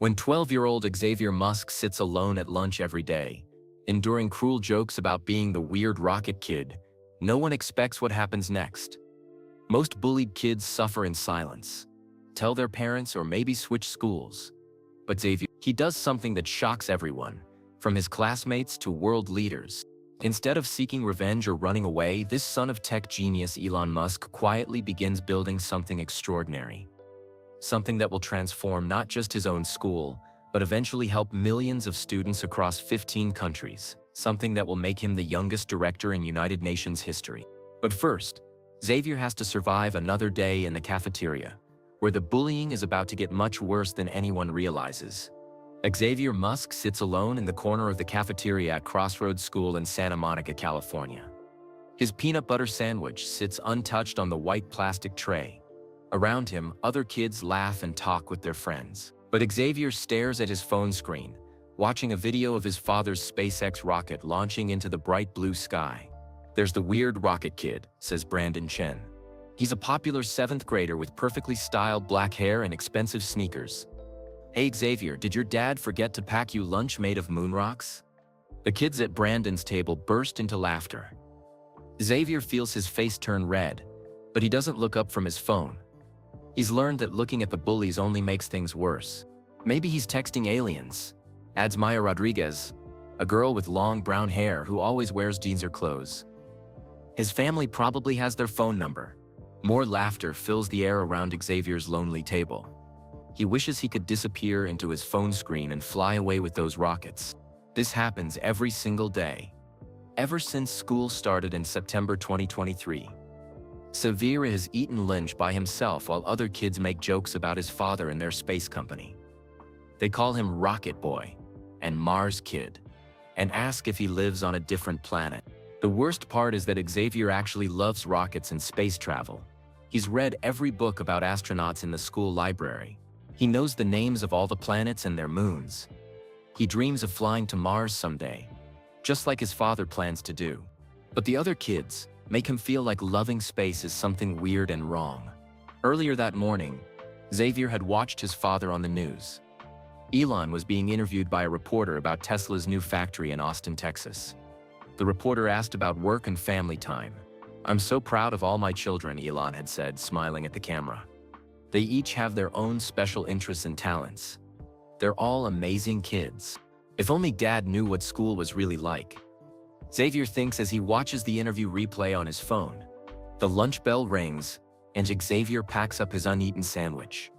When 12-year-old Xavier Musk sits alone at lunch every day, enduring cruel jokes about being the weird rocket kid, no one expects what happens next. Most bullied kids suffer in silence, tell their parents, or maybe switch schools. But Xavier, he does something that shocks everyone, from his classmates to world leaders. Instead of seeking revenge or running away, this son of tech genius Elon Musk quietly begins building something extraordinary. Something that will transform not just his own school, but eventually help millions of students across 15 countries. Something that will make him the youngest director in United Nations history. But first, Xavier has to survive another day in the cafeteria, where the bullying is about to get much worse than anyone realizes. Xavier Musk sits alone in the corner of the cafeteria at Crossroads School in Santa Monica, California. His peanut butter sandwich sits untouched on the white plastic tray. Around him, other kids laugh and talk with their friends. But Xavier stares at his phone screen, watching a video of his father's SpaceX rocket launching into the bright blue sky. "There's the weird rocket kid," says Brandon Chen. He's a popular 7th grader with perfectly styled black hair and expensive sneakers. "Hey Xavier, did your dad forget to pack you lunch made of moon rocks?" The kids at Brandon's table burst into laughter. Xavier feels his face turn red, but he doesn't look up from his phone. He's learned that looking at the bullies only makes things worse. "Maybe he's texting aliens," adds Maya Rodriguez, a girl with long brown hair who always wears jeans or clothes. "His family probably has their phone number." More laughter fills the air around Xavier's lonely table. He wishes he could disappear into his phone screen and fly away with those rockets. This happens every single day, ever since school started in September 2023. Xavier has eaten lunch by himself while other kids make jokes about his father and their space company. They call him Rocket Boy and Mars Kid, and ask if he lives on a different planet. The worst part is that Xavier actually loves rockets and space travel. He's read every book about astronauts in the school library. He knows the names of all the planets and their moons. He dreams of flying to Mars someday, just like his father plans to do. But the other kids make him feel like loving space is something weird and wrong. Earlier that morning, Xavier had watched his father on the news. Elon was being interviewed by a reporter about Tesla's new factory in Austin, Texas. The reporter asked about work and family time. "I'm so proud of all my children," Elon had said, smiling at the camera. "They each have their own special interests and talents. They're all amazing kids. If only Dad knew what school was really like." Xavier thinks as he watches the interview replay on his phone. The lunch bell rings, and Xavier packs up his uneaten sandwich.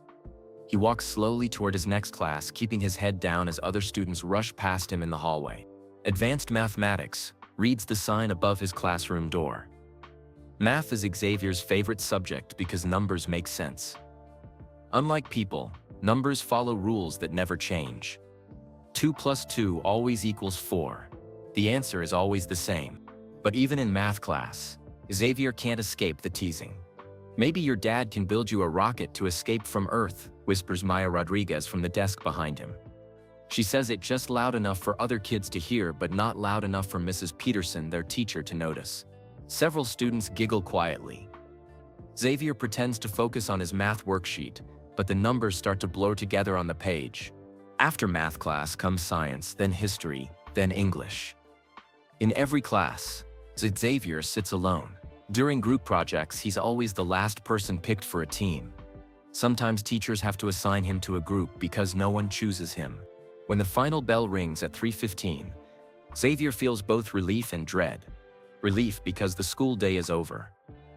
He walks slowly toward his next class, keeping his head down as other students rush past him in the hallway. "Advanced Mathematics," reads the sign above his classroom door. Math is Xavier's favorite subject because numbers make sense. Unlike people, numbers follow rules that never change. 2 plus 2 always equals 4. The answer is always the same. But even in math class, Xavier can't escape the teasing. "Maybe your dad can build you a rocket to escape from Earth," whispers Maya Rodriguez from the desk behind him. She says it just loud enough for other kids to hear, but not loud enough for Mrs. Peterson, their teacher, to notice. Several students giggle quietly. Xavier pretends to focus on his math worksheet, but the numbers start to blur together on the page. After math class comes science, then history, then English. In every class, Xavier sits alone. During group projects, he's always the last person picked for a team. Sometimes teachers have to assign him to a group because no one chooses him. When the final bell rings at 3:15, Xavier feels both relief and dread. Relief because the school day is over.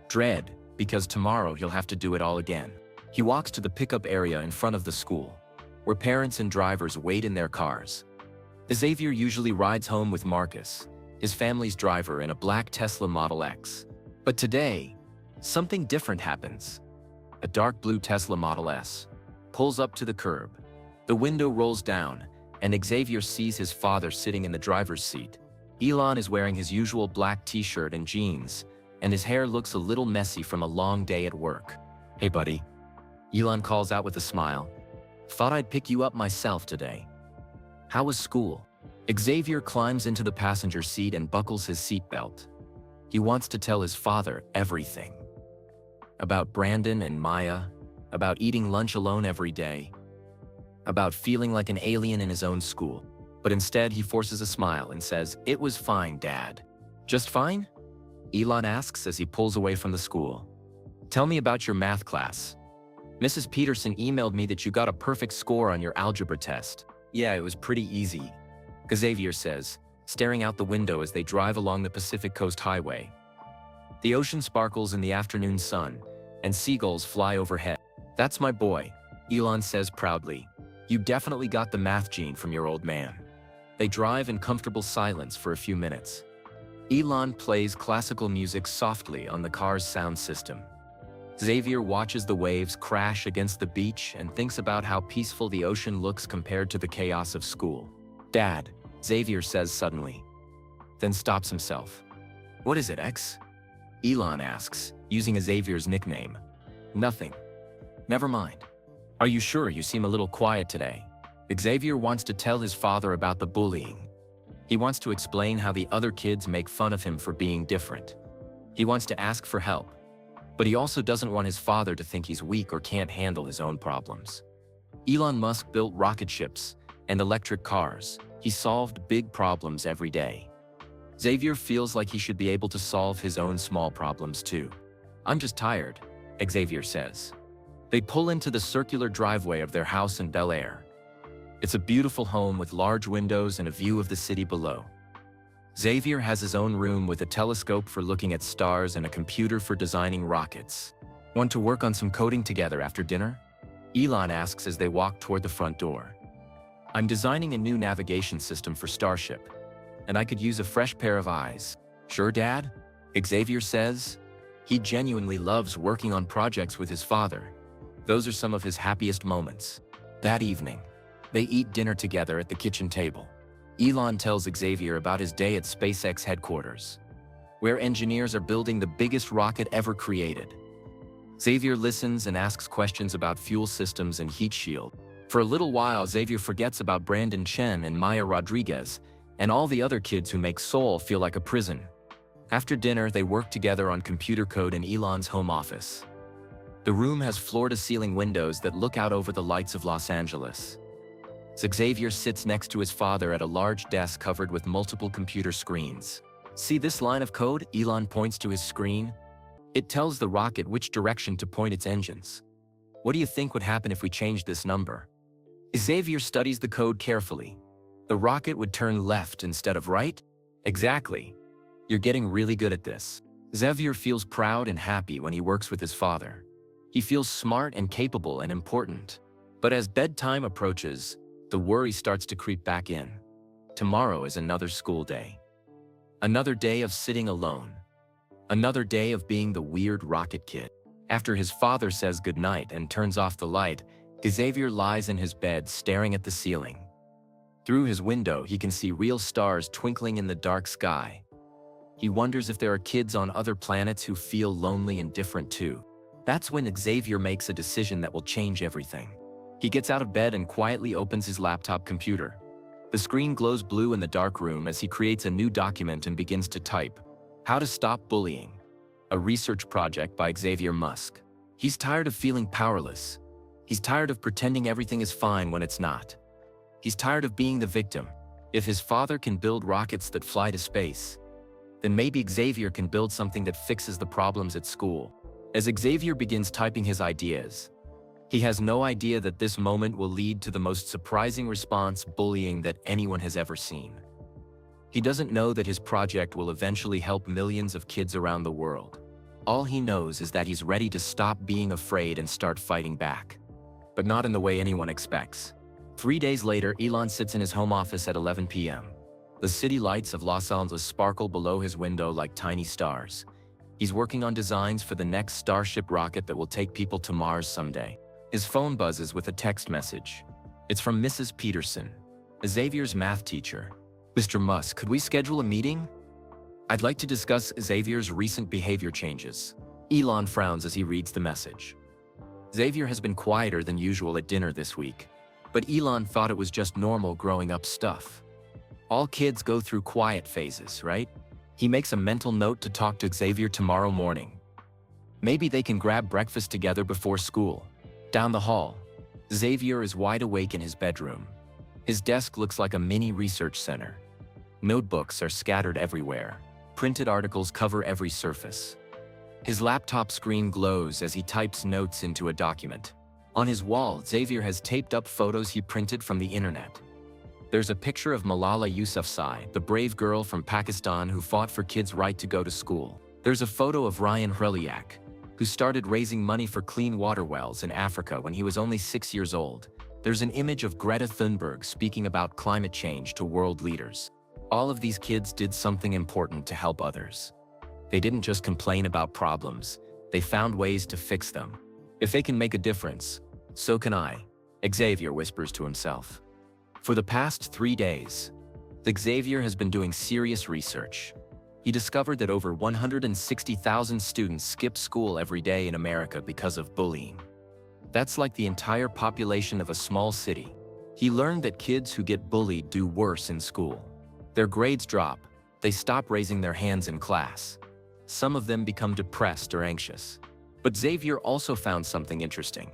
Dread because tomorrow he'll have to do it all again. He walks to the pickup area in front of the school, where parents and drivers wait in their cars. Xavier usually rides home with Marcus, his family's driver, in a black Tesla Model X. But today, something different happens. A dark blue Tesla Model S pulls up to the curb. The window rolls down, and Xavier sees his father sitting in the driver's seat. Elon is wearing his usual black t-shirt and jeans, and his hair looks a little messy from a long day at work. "Hey buddy," Elon calls out with a smile. "Thought I'd pick you up myself today. How was school?" Xavier climbs into the passenger seat and buckles his seatbelt. He wants to tell his father everything. About Brandon and Maya, about eating lunch alone every day. about feeling like an alien in his own school. But instead, he forces a smile and says, "It was fine, Dad." "Just fine?" Elon asks as he pulls away from the school. "Tell me about your math class." "Mrs. Peterson emailed me that you got a perfect score on your algebra test." "Yeah, it was pretty easy," Xavier says, staring out the window as they drive along the Pacific Coast Highway. The ocean sparkles in the afternoon sun, and seagulls fly overhead. "That's my boy," Elon says proudly. "You definitely got the math gene from your old man." They drive in comfortable silence for a few minutes. Elon plays classical music softly on the car's sound system. Xavier watches the waves crash against the beach and thinks about how peaceful the ocean looks compared to the chaos of school. "Dad," Xavier says suddenly, then stops himself. "What is it, X?" Elon asks, using Xavier's nickname. "Nothing." "Never mind. Are you sure? You seem a little quiet today." Xavier wants to tell his father about the bullying. He wants to explain how the other kids make fun of him for being different. He wants to ask for help. But he also doesn't want his father to think he's weak or can't handle his own problems. Elon Musk built rocket ships and electric cars. He solved big problems every day. Xavier feels like he should be able to solve his own small problems too. "I'm just tired," Xavier says. They pull into the circular driveway of their house in Bel Air. It's a beautiful home with large windows and a view of the city below. Xavier has his own room with a telescope for looking at stars and a computer for designing rockets. "Want to work on some coding together after dinner?" Elon asks as they walk toward the front door. "I'm designing a new navigation system for Starship, and I could use a fresh pair of eyes." "Sure, Dad?" Xavier says. He genuinely loves working on projects with his father. Those are some of his happiest moments. That evening, they eat dinner together at the kitchen table. Elon tells Xavier about his day at SpaceX headquarters, where engineers are building the biggest rocket ever created. Xavier listens and asks questions about fuel systems and heat shield. For a little while, Xavier forgets about Brandon Chen and Maya Rodriguez, and all the other kids who make Seoul feel like a prison. After dinner, they work together on computer code in Elon's home office. The room has floor-to-ceiling windows that look out over the lights of Los Angeles. Xavier sits next to his father at a large desk covered with multiple computer screens. "See this line of code?" Elon points to his screen. "It tells the rocket which direction to point its engines. What do you think would happen if we changed this number?" Xavier studies the code carefully. "The rocket would turn left instead of right?" "Exactly. You're getting really good at this." Xavier feels proud and happy when he works with his father. He feels smart and capable and important. But as bedtime approaches, the worry starts to creep back in. Tomorrow is another school day. Another day of sitting alone. Another day of being the weird rocket kid. After his father says goodnight and turns off the light, Xavier lies in his bed staring at the ceiling. Through his window, he can see real stars twinkling in the dark sky. He wonders if there are kids on other planets who feel lonely and different too. That's when Xavier makes a decision that will change everything. He gets out of bed and quietly opens his laptop computer. The screen glows blue in the dark room as he creates a new document and begins to type. "How to Stop Bullying," a research project by Xavier Musk. He's tired of feeling powerless. He's tired of pretending everything is fine when it's not. He's tired of being the victim. If his father can build rockets that fly to space, then maybe Xavier can build something that fixes the problems at school. As Xavier begins typing his ideas, he has no idea that this moment will lead to the most surprising response bullying that anyone has ever seen. He doesn't know that his project will eventually help millions of kids around the world. All he knows is that he's ready to stop being afraid and start fighting back. But not in the way anyone expects. 3 days later, Elon sits in his home office at 11 p.m. The city lights of Los Angeles sparkle below his window like tiny stars. He's working on designs for the next Starship rocket that will take people to Mars someday. His phone buzzes with a text message. It's from Mrs. Peterson, Xavier's math teacher. "Mr. Musk, could we schedule a meeting? I'd like to discuss Xavier's recent behavior changes." Elon frowns as he reads the message. Xavier has been quieter than usual at dinner this week, but Elon thought it was just normal growing up stuff. All kids go through quiet phases, right? He makes a mental note to talk to Xavier tomorrow morning. Maybe they can grab breakfast together before school. Down the hall, Xavier is wide awake in his bedroom. His desk looks like a mini research center. Notebooks are scattered everywhere. Printed articles cover every surface. His laptop screen glows as he types notes into a document. On his wall, Xavier has taped up photos he printed from the internet. There's a picture of Malala Yousafzai, the brave girl from Pakistan who fought for kids' right to go to school. There's a photo of Ryan Hreliak, who started raising money for clean water wells in Africa when he was only 6 years old. There's an image of Greta Thunberg speaking about climate change to world leaders. All of these kids did something important to help others. They didn't just complain about problems, they found ways to fix them. If they can make a difference, so can I, Xavier whispers to himself. For the past 3 days, Xavier has been doing serious research. He discovered that over 160,000 students skip school every day in America because of bullying. That's like the entire population of a small city. He learned that kids who get bullied do worse in school. Their grades drop, they stop raising their hands in class. Some of them become depressed or anxious. But Xavier also found something interesting.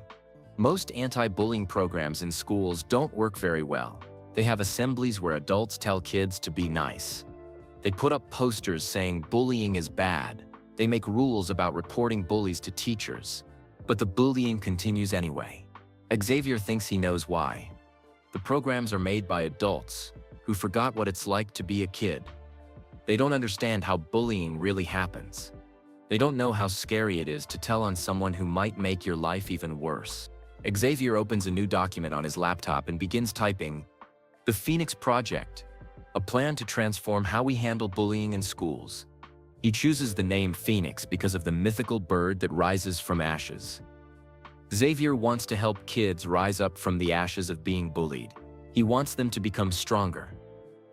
Most anti-bullying programs in schools don't work very well. They have assemblies where adults tell kids to be nice. They put up posters saying bullying is bad. They make rules about reporting bullies to teachers. But the bullying continues anyway. Xavier thinks he knows why. The programs are made by adults who forgot what it's like to be a kid. They don't understand how bullying really happens. They don't know how scary it is to tell on someone who might make your life even worse. Xavier opens a new document on his laptop and begins typing, "The Phoenix Project, a plan to transform how we handle bullying in schools." He chooses the name Phoenix because of the mythical bird that rises from ashes. Xavier wants to help kids rise up from the ashes of being bullied. He wants them to become stronger,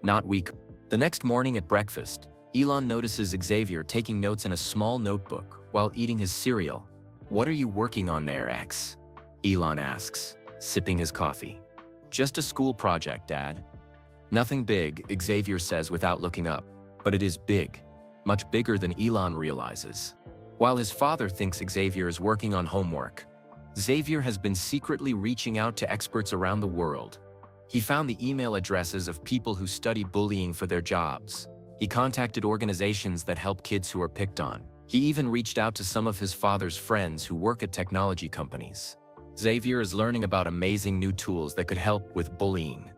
not weaker. The next morning at breakfast, Elon notices Xavier taking notes in a small notebook while eating his cereal. "What are you working on there, X?" Elon asks, sipping his coffee. "Just a school project, Dad." "Nothing big," Xavier says without looking up. But it is big, much bigger than Elon realizes. While his father thinks Xavier is working on homework, Xavier has been secretly reaching out to experts around the world. He found the email addresses of people who study bullying for their jobs. He contacted organizations that help kids who are picked on. He even reached out to some of his father's friends who work at technology companies. Xavier is learning about amazing new tools that could help with bullying.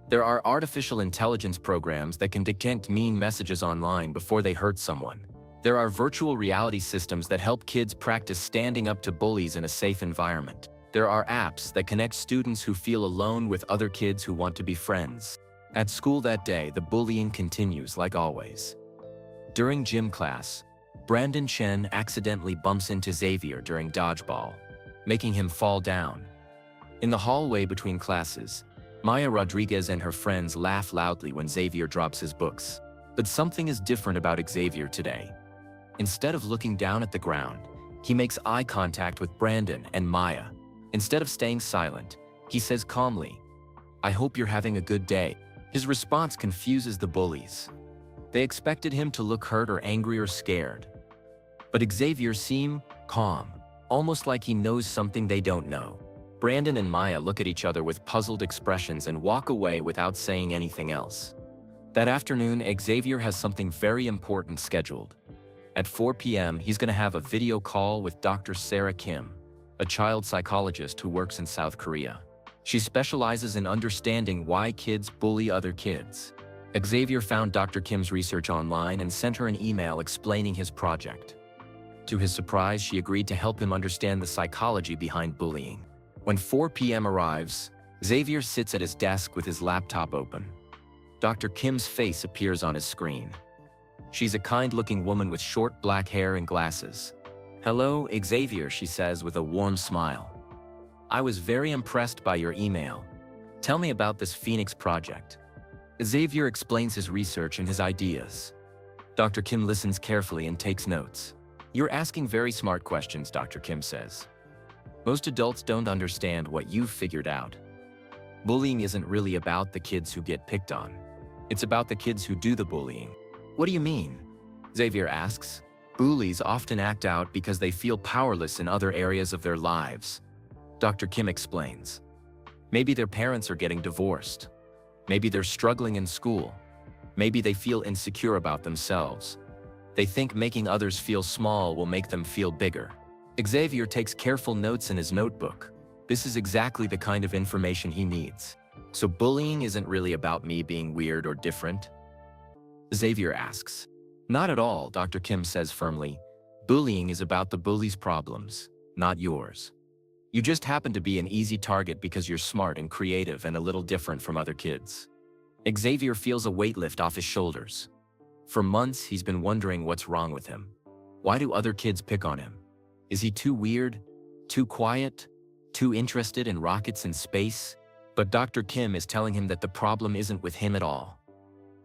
There are artificial intelligence programs that can detect mean messages online before they hurt someone. There are virtual reality systems that help kids practice standing up to bullies in a safe environment. There are apps that connect students who feel alone with other kids who want to be friends. At school that day, the bullying continues like always. During gym class, Brandon Chen accidentally bumps into Xavier during dodgeball, making him fall down. In the hallway between classes, Maya Rodriguez and her friends laugh loudly when Xavier drops his books. But something is different about Xavier today. Instead of looking down at the ground, he makes eye contact with Brandon and Maya. Instead of staying silent, he says calmly, "I hope you're having a good day." His response confuses the bullies. They expected him to look hurt or angry or scared. But Xavier seemed calm, almost like he knows something they don't know. Brandon and Maya look at each other with puzzled expressions and walk away without saying anything else. That afternoon, Xavier has something very important scheduled. At 4 p.m., he's going to have a video call with Dr. Sarah Kim, a child psychologist who works in South Korea. She specializes in understanding why kids bully other kids. Xavier found Dr. Kim's research online and sent her an email explaining his project. To his surprise, she agreed to help him understand the psychology behind bullying. When 4 p.m. arrives, Xavier sits at his desk with his laptop open. Dr. Kim's face appears on his screen. She's a kind-looking woman with short black hair and glasses. "Hello, Xavier," she says with a warm smile. "I was very impressed by your email. Tell me about this Phoenix project." Xavier explains his research and his ideas. Dr. Kim listens carefully and takes notes. "You're asking very smart questions," Dr. Kim says. "Most adults don't understand what you've figured out. Bullying isn't really about the kids who get picked on. It's about the kids who do the bullying." "What do you mean?" Xavier asks. "Bullies often act out because they feel powerless in other areas of their lives. Dr. Kim explains. Maybe their parents are getting divorced. Maybe they're struggling in school. Maybe they feel insecure about themselves. They think making others feel small will make them feel bigger. Xavier takes careful notes in his notebook. This is exactly the kind of information he needs. So bullying isn't really about me being weird or different? Xavier asks. Not at all, Dr. Kim says firmly. Bullying is about the bully's problems, not yours. You just happen to be an easy target because you're smart and creative and a little different from other kids. Xavier feels a weight lift off his shoulders. For months, he's been wondering what's wrong with him. Why do other kids pick on him? Is he too weird? Too quiet? Too interested in rockets and space? But Dr. Kim is telling him that the problem isn't with him at all.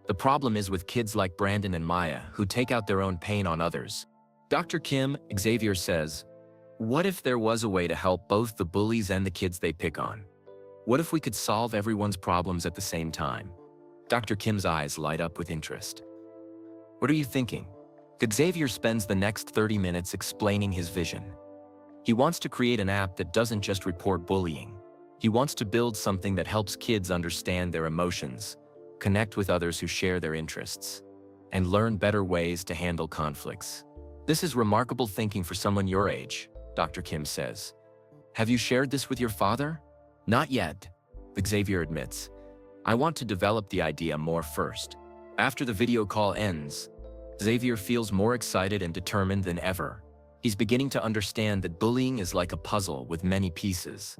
The problem is with kids like Brandon and Maya who take out their own pain on others. Dr. Kim, Xavier says, what if there was a way to help both the bullies and the kids they pick on? What if we could solve everyone's problems at the same time? Dr. Kim's eyes light up with interest. What are you thinking? Xavier spends the next 30 minutes explaining his vision. He wants to create an app that doesn't just report bullying. He wants to build something that helps kids understand their emotions, connect with others who share their interests, and learn better ways to handle conflicts. This is remarkable thinking for someone your age, Dr. Kim says. Have you shared this with your father? Not yet, Xavier admits. I want to develop the idea more first. After the video call ends, Xavier feels more excited and determined than ever. He's beginning to understand that bullying is like a puzzle with many pieces.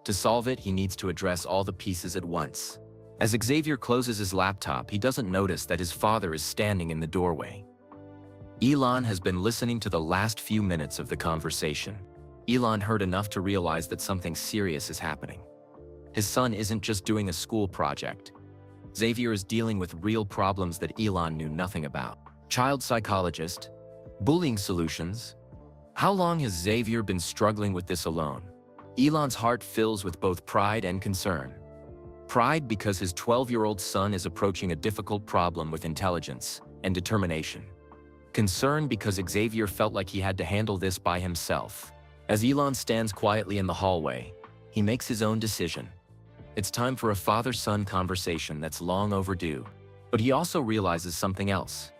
To solve it, he needs to address all the pieces at once. As Xavier closes his laptop, he doesn't notice that his father is standing in the doorway. Elon has been listening to the last few minutes of the conversation. Elon heard enough to realize that something serious is happening. His son isn't just doing a school project. Xavier is dealing with real problems that Elon knew nothing about. Child psychologist, bullying solutions. How long has Xavier been struggling with this alone? Elon's heart fills with both pride and concern. Pride because his 12-year-old son is approaching a difficult problem with intelligence and determination. Concern because Xavier felt like he had to handle this by himself. As Elon stands quietly in the hallway, he makes his own decision. It's time for a father-son conversation that's long overdue. But he also realizes something else.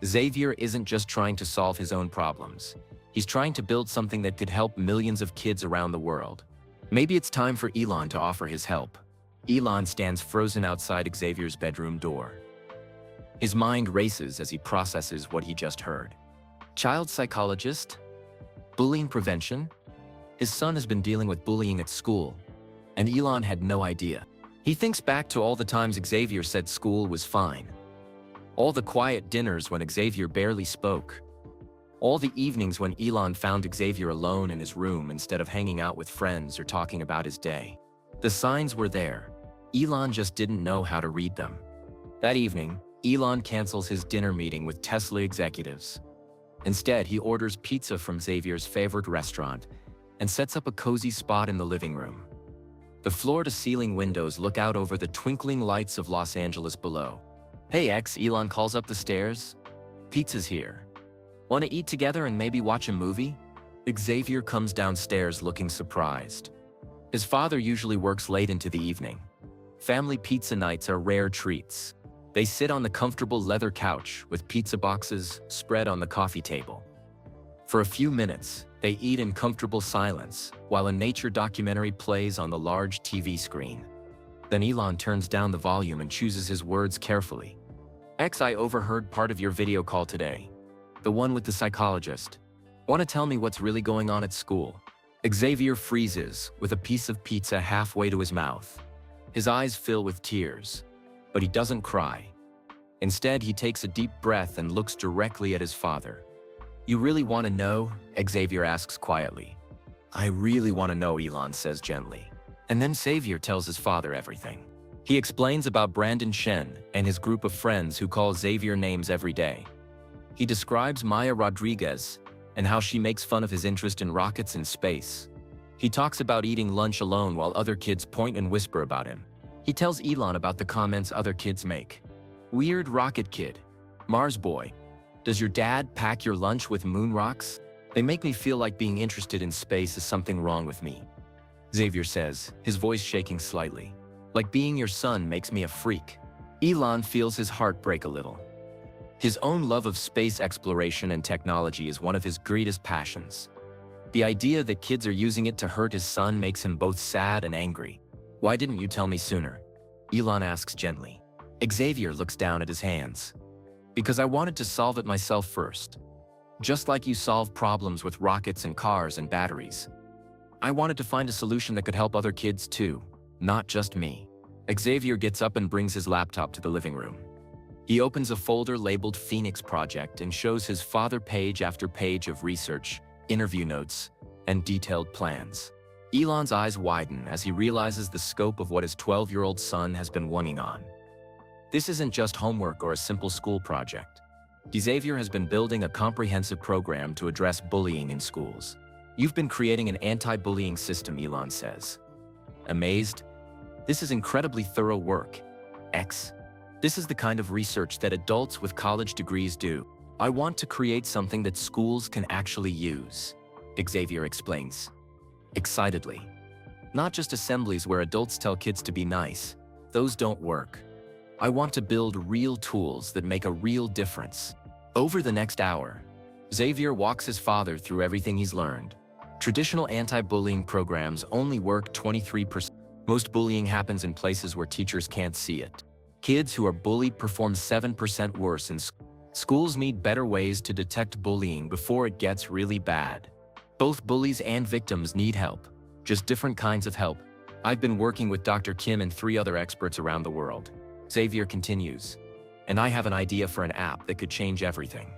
Xavier isn't just trying to solve his own problems. He's trying to build something that could help millions of kids around the world. Maybe it's time for Elon to offer his help. Elon stands frozen outside Xavier's bedroom door. His mind races as he processes what he just heard. Child psychologist? Bullying prevention? His son has been dealing with bullying at school, and Elon had no idea. He thinks back to all the times Xavier said school was fine. All the quiet dinners when Xavier barely spoke. All the evenings when Elon found Xavier alone in his room instead of hanging out with friends or talking about his day. The signs were there. Elon just didn't know how to read them. That evening, Elon cancels his dinner meeting with Tesla executives. Instead, he orders pizza from Xavier's favorite restaurant and sets up a cozy spot in the living room. The floor-to-ceiling windows look out over the twinkling lights of Los Angeles below. Hey X, Elon calls up the stairs. Pizza's here. Want to eat together and maybe watch a movie? Xavier comes downstairs looking surprised. His father usually works late into the evening. Family pizza nights are rare treats. They sit on the comfortable leather couch with pizza boxes spread on the coffee table. For a few minutes, they eat in comfortable silence while a nature documentary plays on the large TV screen. Then Elon turns down the volume and chooses his words carefully. X, I overheard part of your video call today. The one with the psychologist. Want to tell me what's really going on at school? Xavier freezes with a piece of pizza halfway to his mouth. His eyes fill with tears, but he doesn't cry. Instead, he takes a deep breath and looks directly at his father. You really want to know? Xavier asks quietly. I really want to know, Elon says gently. And then Xavier tells his father everything. He explains about Brandon Shen and his group of friends who call Xavier names every day. He describes Maya Rodriguez and how she makes fun of his interest in rockets and space. He talks about eating lunch alone while other kids point and whisper about him. He tells Elon about the comments other kids make. Weird rocket kid. Mars boy. Does your dad pack your lunch with moon rocks? They make me feel like being interested in space is something wrong with me. Xavier says, his voice shaking slightly. Like being your son makes me a freak. Elon feels his heart break a little. His own love of space exploration and technology is one of his greatest passions. The idea that kids are using it to hurt his son makes him both sad and angry. Why didn't you tell me sooner? Elon asks gently. Xavier looks down at his hands. Because I wanted to solve it myself first. Just like you solve problems with rockets and cars and batteries. I wanted to find a solution that could help other kids too, not just me. Xavier gets up and brings his laptop to the living room. He opens a folder labeled Phoenix Project and shows his father page after page of research, interview notes, and detailed plans. Elon's eyes widen as he realizes the scope of what his 12-year-old son has been working on. This isn't just homework or a simple school project. Xavier has been building a comprehensive program to address bullying in schools. You've been creating an anti-bullying system, Elon says. Amazed? This is incredibly thorough work. This is the kind of research that adults with college degrees do. I want to create something that schools can actually use, Xavier explains. Excitedly. Not just assemblies where adults tell kids to be nice. Those don't work. I want to build real tools that make a real difference. Over the next hour, Xavier walks his father through everything he's learned. Traditional anti-bullying programs only work 23%. Most bullying happens in places where teachers can't see it. Kids who are bullied perform 7% worse in school. Schools need better ways to detect bullying before it gets really bad. Both bullies and victims need help, just different kinds of help. I've been working with Dr. Kim and 3 other experts around the world. Xavier continues. And I have an idea for an app that could change everything.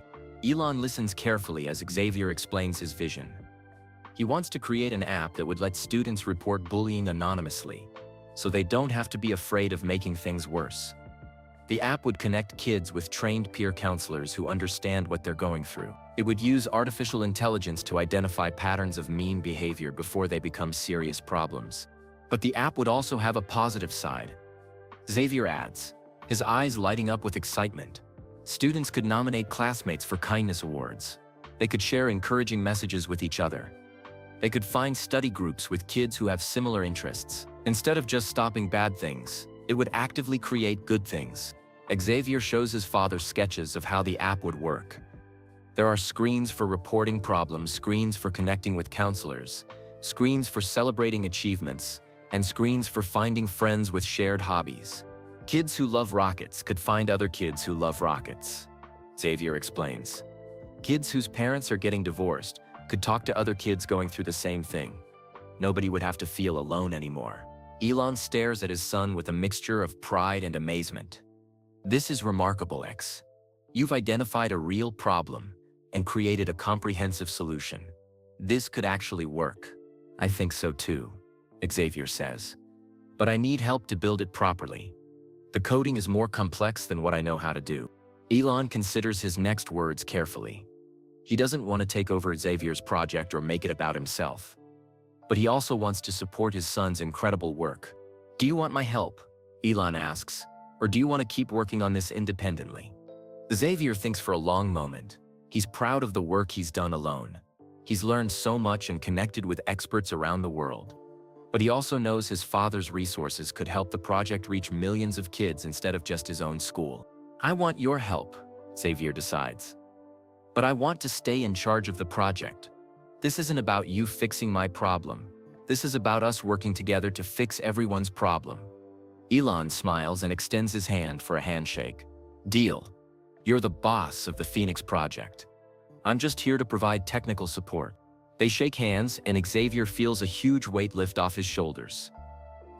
Elon listens carefully as Xavier explains his vision. He wants to create an app that would let students report bullying anonymously, so they don't have to be afraid of making things worse. The app would connect kids with trained peer counselors who understand what they're going through. It would use artificial intelligence to identify patterns of mean behavior before they become serious problems. But the app would also have a positive side. Xavier adds, his eyes lighting up with excitement. Students could nominate classmates for kindness awards. They could share encouraging messages with each other. They could find study groups with kids who have similar interests. Instead of just stopping bad things, it would actively create good things. Xavier shows his father sketches of how the app would work. There are screens for reporting problems, screens for connecting with counselors, screens for celebrating achievements, and screens for finding friends with shared hobbies. Kids who love rockets could find other kids who love rockets, Xavier explains. Kids whose parents are getting divorced could talk to other kids going through the same thing. Nobody would have to feel alone anymore. Elon stares at his son with a mixture of pride and amazement. This is remarkable, X. You've identified a real problem and created a comprehensive solution. This could actually work. I think so too, Xavier says. But I need help to build it properly. The coding is more complex than what I know how to do. Elon considers his next words carefully. He doesn't want to take over Xavier's project or make it about himself. But he also wants to support his son's incredible work. Do you want my help? Elon asks. Or do you want to keep working on this independently? Xavier thinks for a long moment. He's proud of the work he's done alone. He's learned so much and connected with experts around the world. But he also knows his father's resources could help the project reach millions of kids instead of just his own school. I want your help, Xavier decides. But I want to stay in charge of the project. This isn't about you fixing my problem. This is about us working together to fix everyone's problem. Elon smiles and extends his hand for a handshake. Deal. You're the boss of the Phoenix Project. I'm just here to provide technical support. They shake hands and Xavier feels a huge weight lift off his shoulders.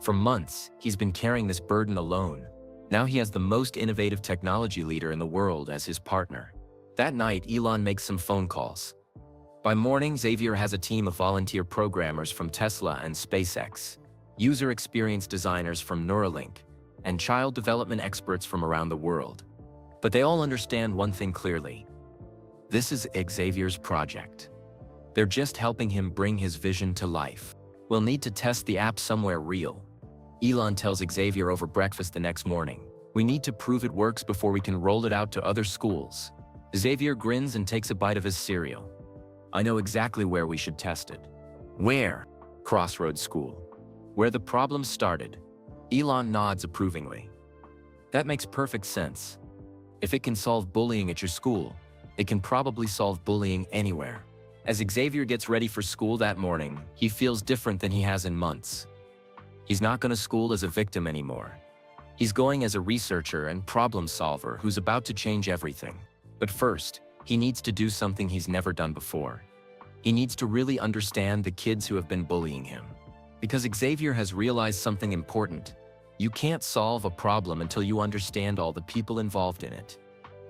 For months, he's been carrying this burden alone. Now he has the most innovative technology leader in the world as his partner. That night, Elon makes some phone calls. By morning, Xavier has a team of volunteer programmers from Tesla and SpaceX, user experience designers from Neuralink, and child development experts from around the world. But they all understand one thing clearly. This is Xavier's project. They're just helping him bring his vision to life. We'll need to test the app somewhere real. Elon tells Xavier over breakfast the next morning. We need to prove it works before we can roll it out to other schools. Xavier grins and takes a bite of his cereal. I know exactly where we should test it. Where? Crossroads School. Where the problem started. Elon nods approvingly. That makes perfect sense. If it can solve bullying at your school, it can probably solve bullying anywhere. As Xavier gets ready for school that morning, he feels different than he has in months. He's not going to school as a victim anymore. He's going as a researcher and problem solver who's about to change everything. But first, he needs to do something he's never done before. He needs to really understand the kids who have been bullying him. Because Xavier has realized something important. You can't solve a problem until you understand all the people involved in it,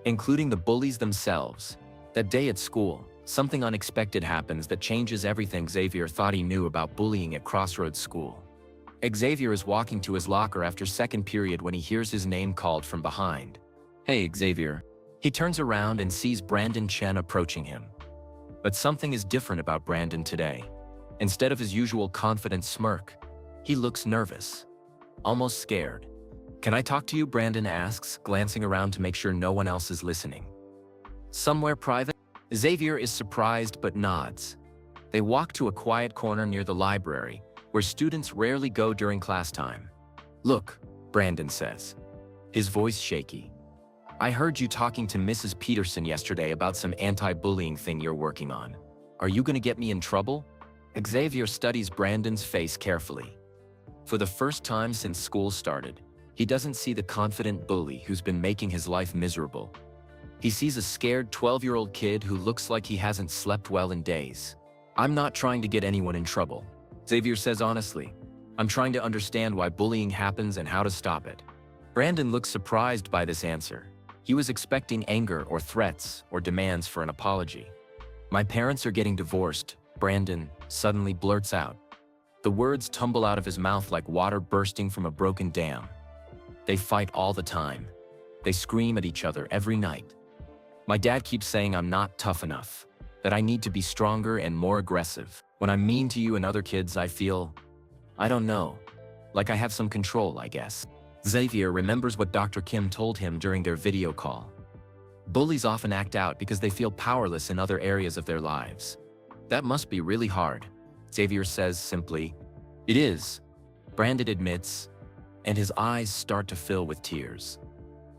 including the bullies themselves. That day at school, something unexpected happens that changes everything Xavier thought he knew about bullying at Crossroads School. Xavier is walking to his locker after second period when he hears his name called from behind. Hey, Xavier. He turns around and sees Brandon Chen approaching him. But something is different about Brandon today. Instead of his usual confident smirk, he looks nervous, almost scared. Can I talk to you? Brandon asks, glancing around to make sure no one else is listening. Somewhere private? Xavier is surprised but nods. They walk to a quiet corner near the library, where students rarely go during class time. Look, Brandon says, his voice shaky. I heard you talking to Mrs. Peterson yesterday about some anti-bullying thing you're working on. Are you going to get me in trouble? Xavier studies Brandon's face carefully. For the first time since school started, he doesn't see the confident bully who's been making his life miserable. He sees a scared 12-year-old kid who looks like he hasn't slept well in days. I'm not trying to get anyone in trouble, Xavier says honestly. I'm trying to understand why bullying happens and how to stop it. Brandon looks surprised by this answer. He was expecting anger or threats or demands for an apology. My parents are getting divorced, Brandon suddenly blurts out. The words tumble out of his mouth like water bursting from a broken dam. They fight all the time. They scream at each other every night. My dad keeps saying I'm not tough enough, that I need to be stronger and more aggressive. When I'm mean to you and other kids, I feel, I don't know, like I have some control, I guess. Xavier remembers what Dr. Kim told him during their video call. Bullies often act out because they feel powerless in other areas of their lives. That must be really hard, Xavier says simply. It is, Brandon admits, and his eyes start to fill with tears.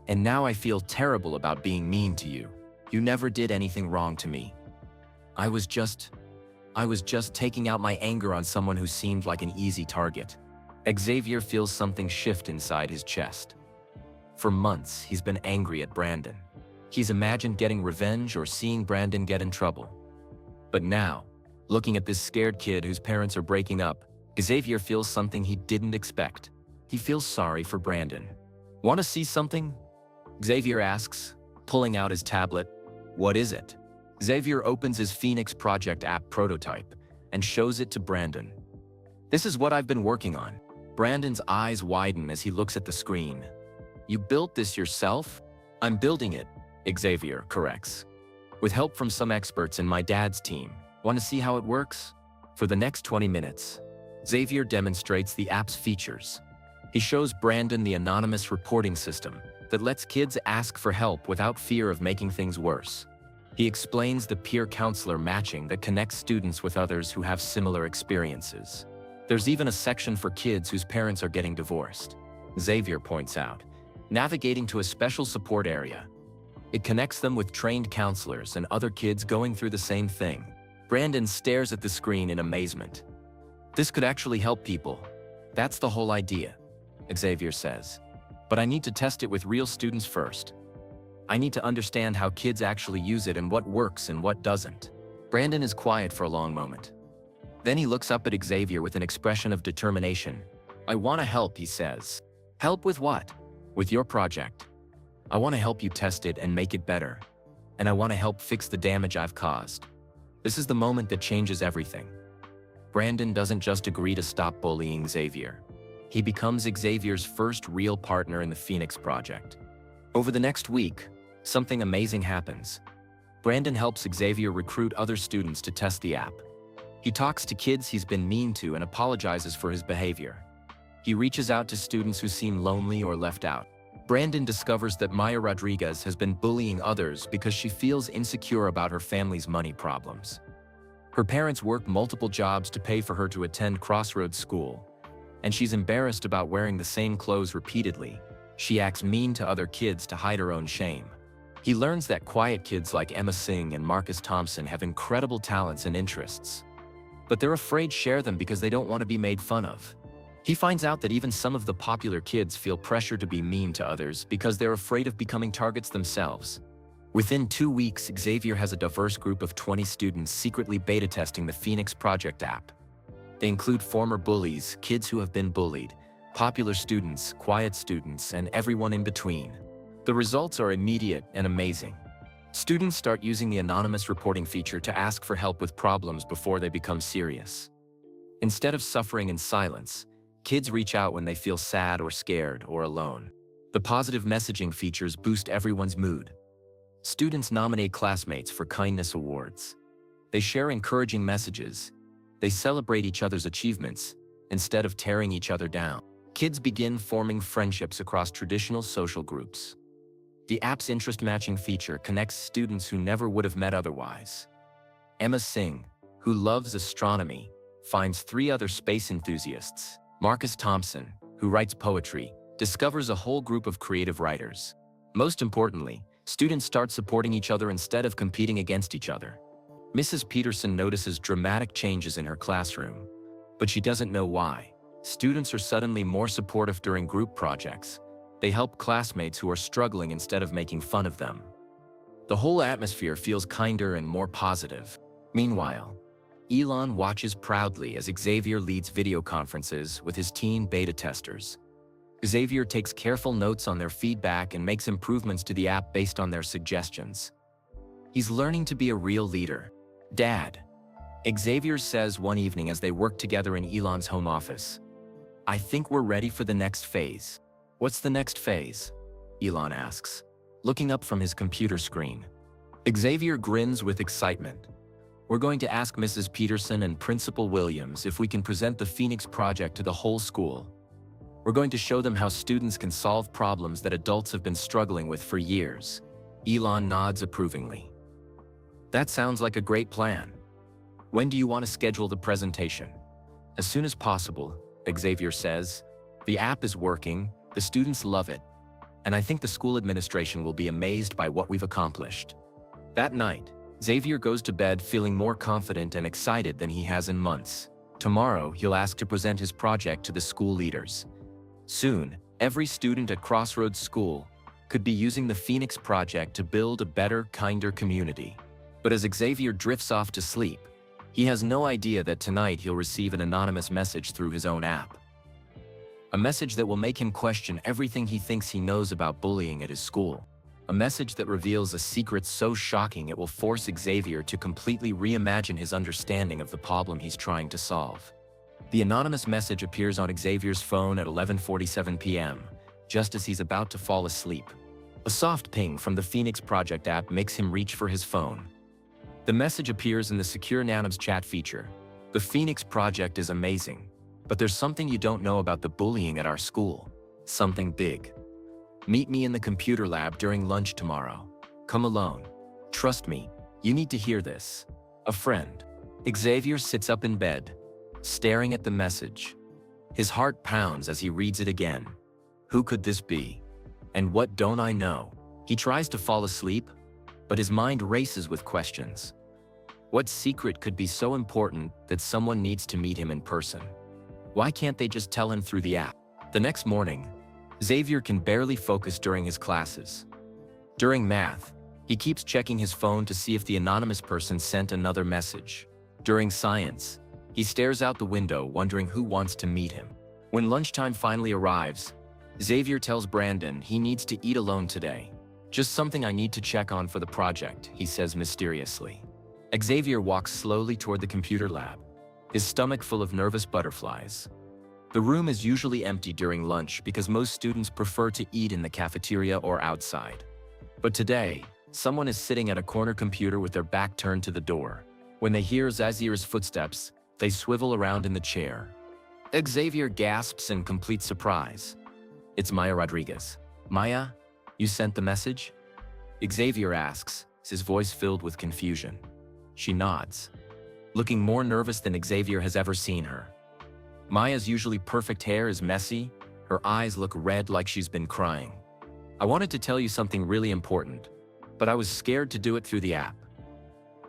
And now I feel terrible about being mean to you. You never did anything wrong to me. I was just taking out my anger on someone who seemed like an easy target. Xavier feels something shift inside his chest. For months, he's been angry at Brandon. He's imagined getting revenge or seeing Brandon get in trouble. But now, looking at this scared kid whose parents are breaking up, Xavier feels something he didn't expect. He feels sorry for Brandon. Want to see something? Xavier asks, pulling out his tablet. What is it? Xavier opens his Phoenix Project app prototype and shows it to Brandon. This is what I've been working on. Brandon's eyes widen as he looks at the screen. You built this yourself? I'm building it, Xavier corrects. With help from some experts in my dad's team. Want to see how it works? For the next 20 minutes, Xavier demonstrates the app's features. He shows Brandon the anonymous reporting system that lets kids ask for help without fear of making things worse. He explains the peer counselor matching that connects students with others who have similar experiences. There's even a section for kids whose parents are getting divorced. Xavier points out, navigating to a special support area. It connects them with trained counselors and other kids going through the same thing. Brandon stares at the screen in amazement. This could actually help people. That's the whole idea, Xavier says. But I need to test it with real students first. I need to understand how kids actually use it and what works and what doesn't. Brandon is quiet for a long moment. Then he looks up at Xavier with an expression of determination. I want to help, he says. Help with what? With your project. I want to help you test it and make it better. And I want to help fix the damage I've caused. This is the moment that changes everything. Brandon doesn't just agree to stop bullying Xavier. He becomes Xavier's first real partner in the Phoenix Project. Over the next week, something amazing happens. Brandon helps Xavier recruit other students to test the app. He talks to kids he's been mean to and apologizes for his behavior. He reaches out to students who seem lonely or left out. Brandon discovers that Maya Rodriguez has been bullying others because she feels insecure about her family's money problems. Her parents work multiple jobs to pay for her to attend Crossroads School, and she's embarrassed about wearing the same clothes repeatedly. She acts mean to other kids to hide her own shame. He learns that quiet kids like Emma Singh and Marcus Thompson have incredible talents and interests, but they're afraid to share them because they don't want to be made fun of. He finds out that even some of the popular kids feel pressure to be mean to others because they're afraid of becoming targets themselves. Within 2 weeks, Xavier has a diverse group of 20 students secretly beta testing the Phoenix Project app. They include former bullies, kids who have been bullied, popular students, quiet students, and everyone in between. The results are immediate and amazing. Students start using the anonymous reporting feature to ask for help with problems before they become serious. Instead of suffering in silence, kids reach out when they feel sad or scared or alone. The positive messaging features boost everyone's mood. Students nominate classmates for kindness awards. They share encouraging messages. They celebrate each other's achievements instead of tearing each other down. Kids begin forming friendships across traditional social groups. The app's interest-matching feature connects students who never would have met otherwise. Emma Singh, who loves astronomy, finds 3 other space enthusiasts. Marcus Thompson, who writes poetry, discovers a whole group of creative writers. Most importantly, students start supporting each other instead of competing against each other. Mrs. Peterson notices dramatic changes in her classroom, but she doesn't know why. Students are suddenly more supportive during group projects. They help classmates who are struggling instead of making fun of them. The whole atmosphere feels kinder and more positive. Meanwhile, Elon watches proudly as Xavier leads video conferences with his teen beta testers. Xavier takes careful notes on their feedback and makes improvements to the app based on their suggestions. He's learning to be a real leader. "Dad," Xavier says one evening as they work together in Elon's home office, "I think we're ready for the next phase." "What's the next phase?" Elon asks, looking up from his computer screen. Xavier grins with excitement. "We're going to ask Mrs. Peterson and Principal Williams if we can present the Phoenix Project to the whole school. We're going to show them how students can solve problems that adults have been struggling with for years." Elon nods approvingly. "That sounds like a great plan. When do you want to schedule the presentation?" "As soon as possible," Xavier says. "The app is working, the students love it, and I think the school administration will be amazed by what we've accomplished." That night, Xavier goes to bed feeling more confident and excited than he has in months. Tomorrow, he'll ask to present his project to the school leaders. Soon, every student at Crossroads School could be using the Phoenix Project to build a better, kinder community. But as Xavier drifts off to sleep, he has no idea that tonight he'll receive an anonymous message through his own app. A message that will make him question everything he thinks he knows about bullying at his school. A message that reveals a secret so shocking it will force Xavier to completely reimagine his understanding of the problem he's trying to solve. The anonymous message appears on Xavier's phone at 11:47 p.m., just as he's about to fall asleep. A soft ping from the Phoenix Project app makes him reach for his phone. The message appears in the secure Nanob's chat feature. "The Phoenix Project is amazing, but there's something you don't know about the bullying at our school. Something big. Meet me in the computer lab during lunch tomorrow. Come alone. Trust me, you need to hear this. A friend." Xavier sits up in bed, staring at the message. His heart pounds as he reads it again. Who could this be? And what don't I know? He tries to fall asleep, but his mind races with questions. What secret could be so important that someone needs to meet him in person? Why can't they just tell him through the app? The next morning, Xavier can barely focus during his classes. During math, he keeps checking his phone to see if the anonymous person sent another message. During science, he stares out the window wondering who wants to meet him. When lunchtime finally arrives, Xavier tells Brandon he needs to eat alone today. "Just something I need to check on for the project," he says mysteriously. Xavier walks slowly toward the computer lab, his stomach full of nervous butterflies. The room is usually empty during lunch because most students prefer to eat in the cafeteria or outside. But today, someone is sitting at a corner computer with their back turned to the door. When they hear Xavier's footsteps, they swivel around in the chair. Xavier gasps in complete surprise. It's Maya Rodriguez. "Maya, you sent the message?" Xavier asks, his voice filled with confusion. She nods, looking more nervous than Xavier has ever seen her. Maya's usually perfect hair is messy, her eyes look red like she's been crying. I wanted to tell you something really important, but I was scared to do it through the app.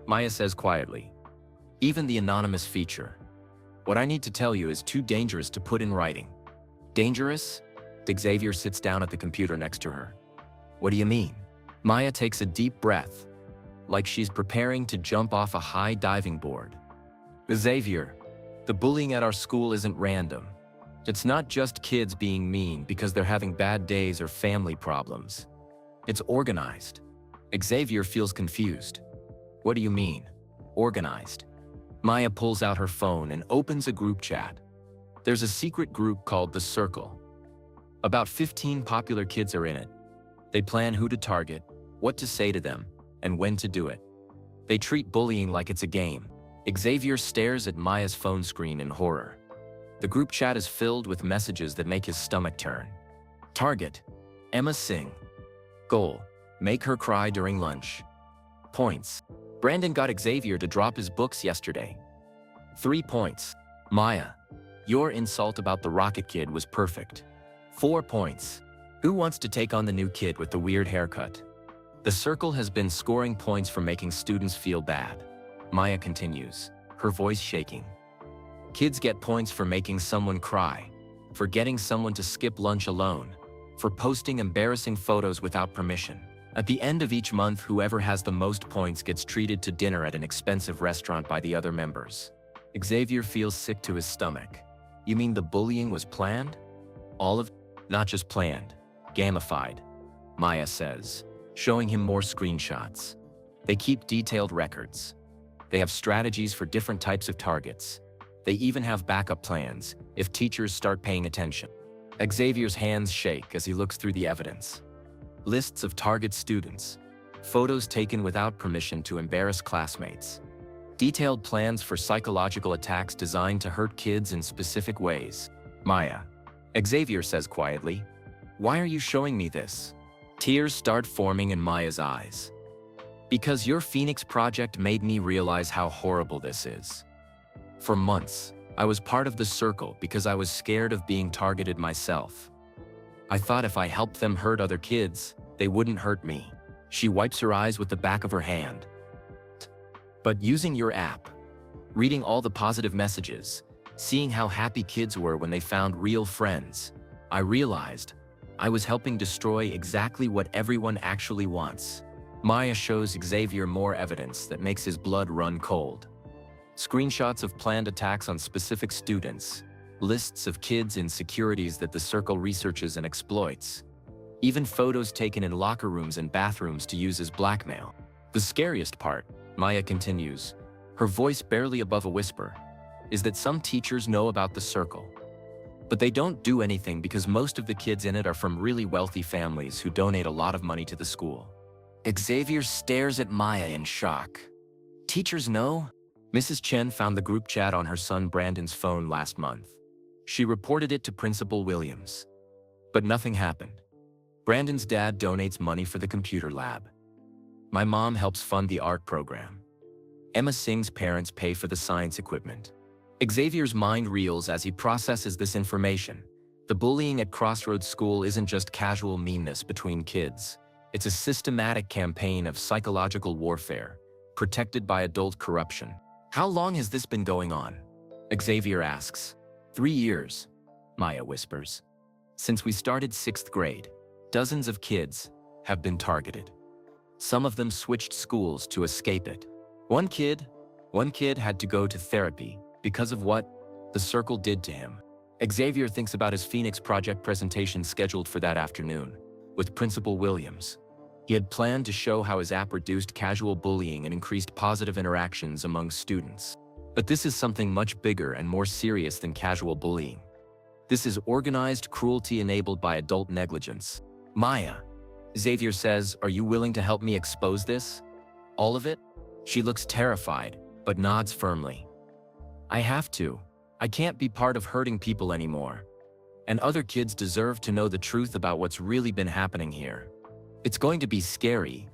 Maya says quietly. Even the anonymous feature. What I need to tell you is too dangerous to put in writing. Dangerous? Xavier sits down at the computer next to her. What do you mean? Maya takes a deep breath, like she's preparing to jump off a high diving board. Xavier, the bullying at our school isn't random. It's not just kids being mean because they're having bad days or family problems. It's organized. Xavier feels confused. What do you mean, organized? Maya pulls out her phone and opens a group chat. There's a secret group called The Circle. About 15 popular kids are in it. They plan who to target, what to say to them, and when to do it. They treat bullying like it's a game. Xavier stares at Maya's phone screen in horror. The group chat is filled with messages that make his stomach turn. Target: Emma Singh. Goal: make her cry during lunch. Points: Brandon got Xavier to drop his books yesterday. 3 points. Maya, your insult about the rocket kid was perfect. 4 points. Who wants to take on the new kid with the weird haircut? The Circle has been scoring points for making students feel bad. Maya continues, her voice shaking. Kids get points for making someone cry, for getting someone to skip lunch alone, for posting embarrassing photos without permission. At the end of each month, whoever has the most points gets treated to dinner at an expensive restaurant by the other members. Xavier feels sick to his stomach. You mean the bullying was planned? All of it? Not just planned, gamified, Maya says, showing him more screenshots. They keep detailed records. They have strategies for different types of targets. They even have backup plans if teachers start paying attention. Xavier's hands shake as he looks through the evidence. Lists of target students, photos taken without permission to embarrass classmates, detailed plans for psychological attacks designed to hurt kids in specific ways. Maya, Xavier says quietly, why are you showing me this? Tears start forming in Maya's eyes. Because your Phoenix project made me realize how horrible this is. For months, I was part of the Circle because I was scared of being targeted myself. I thought if I helped them hurt other kids, they wouldn't hurt me. She wipes her eyes with the back of her hand. But using your app, reading all the positive messages, seeing how happy kids were when they found real friends, I realized I was helping destroy exactly what everyone actually wants. Maya shows Xavier more evidence that makes his blood run cold. Screenshots of planned attacks on specific students, lists of kids' insecurities that the Circle researches and exploits, even photos taken in locker rooms and bathrooms to use as blackmail. The scariest part, Maya continues, her voice barely above a whisper, is that some teachers know about the Circle. But they don't do anything because most of the kids in it are from really wealthy families who donate a lot of money to the school. Xavier stares at Maya in shock. Teachers know? Mrs. Chen found the group chat on her son Brandon's phone last month. She reported it to Principal Williams. But nothing happened. Brandon's dad donates money for the computer lab. My mom helps fund the art program. Emma Singh's parents pay for the science equipment. Xavier's mind reels as he processes this information. The bullying at Crossroads School isn't just casual meanness between kids. It's a systematic campaign of psychological warfare, protected by adult corruption. How long has this been going on? Xavier asks. 3 years, Maya whispers. Since we started 6th grade, dozens of kids have been targeted. Some of them switched schools to escape it. One kid had to go to therapy because of what the Circle did to him. Xavier thinks about his Phoenix project presentation scheduled for that afternoon, with Principal Williams. He had planned to show how his app reduced casual bullying and increased positive interactions among students. But this is something much bigger and more serious than casual bullying. This is organized cruelty enabled by adult negligence. Maya, Xavier says, are you willing to help me expose this? All of it? She looks terrified, but nods firmly. I have to. I can't be part of hurting people anymore. And other kids deserve to know the truth about what's really been happening here. It's going to be scary,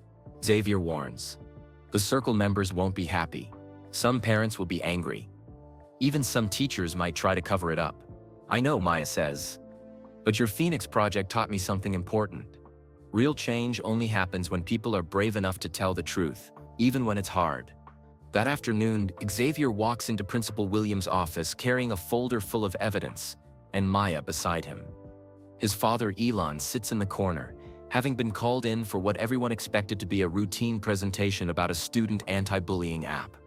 Xavier warns. The Circle members won't be happy. Some parents will be angry. Even some teachers might try to cover it up. I know, Maya says. But your Phoenix project taught me something important. Real change only happens when people are brave enough to tell the truth, even when it's hard. That afternoon, Xavier walks into Principal Williams' office carrying a folder full of evidence, and Maya beside him. His father, Elon, sits in the corner, having been called in for what everyone expected to be a routine presentation about a student anti-bullying app.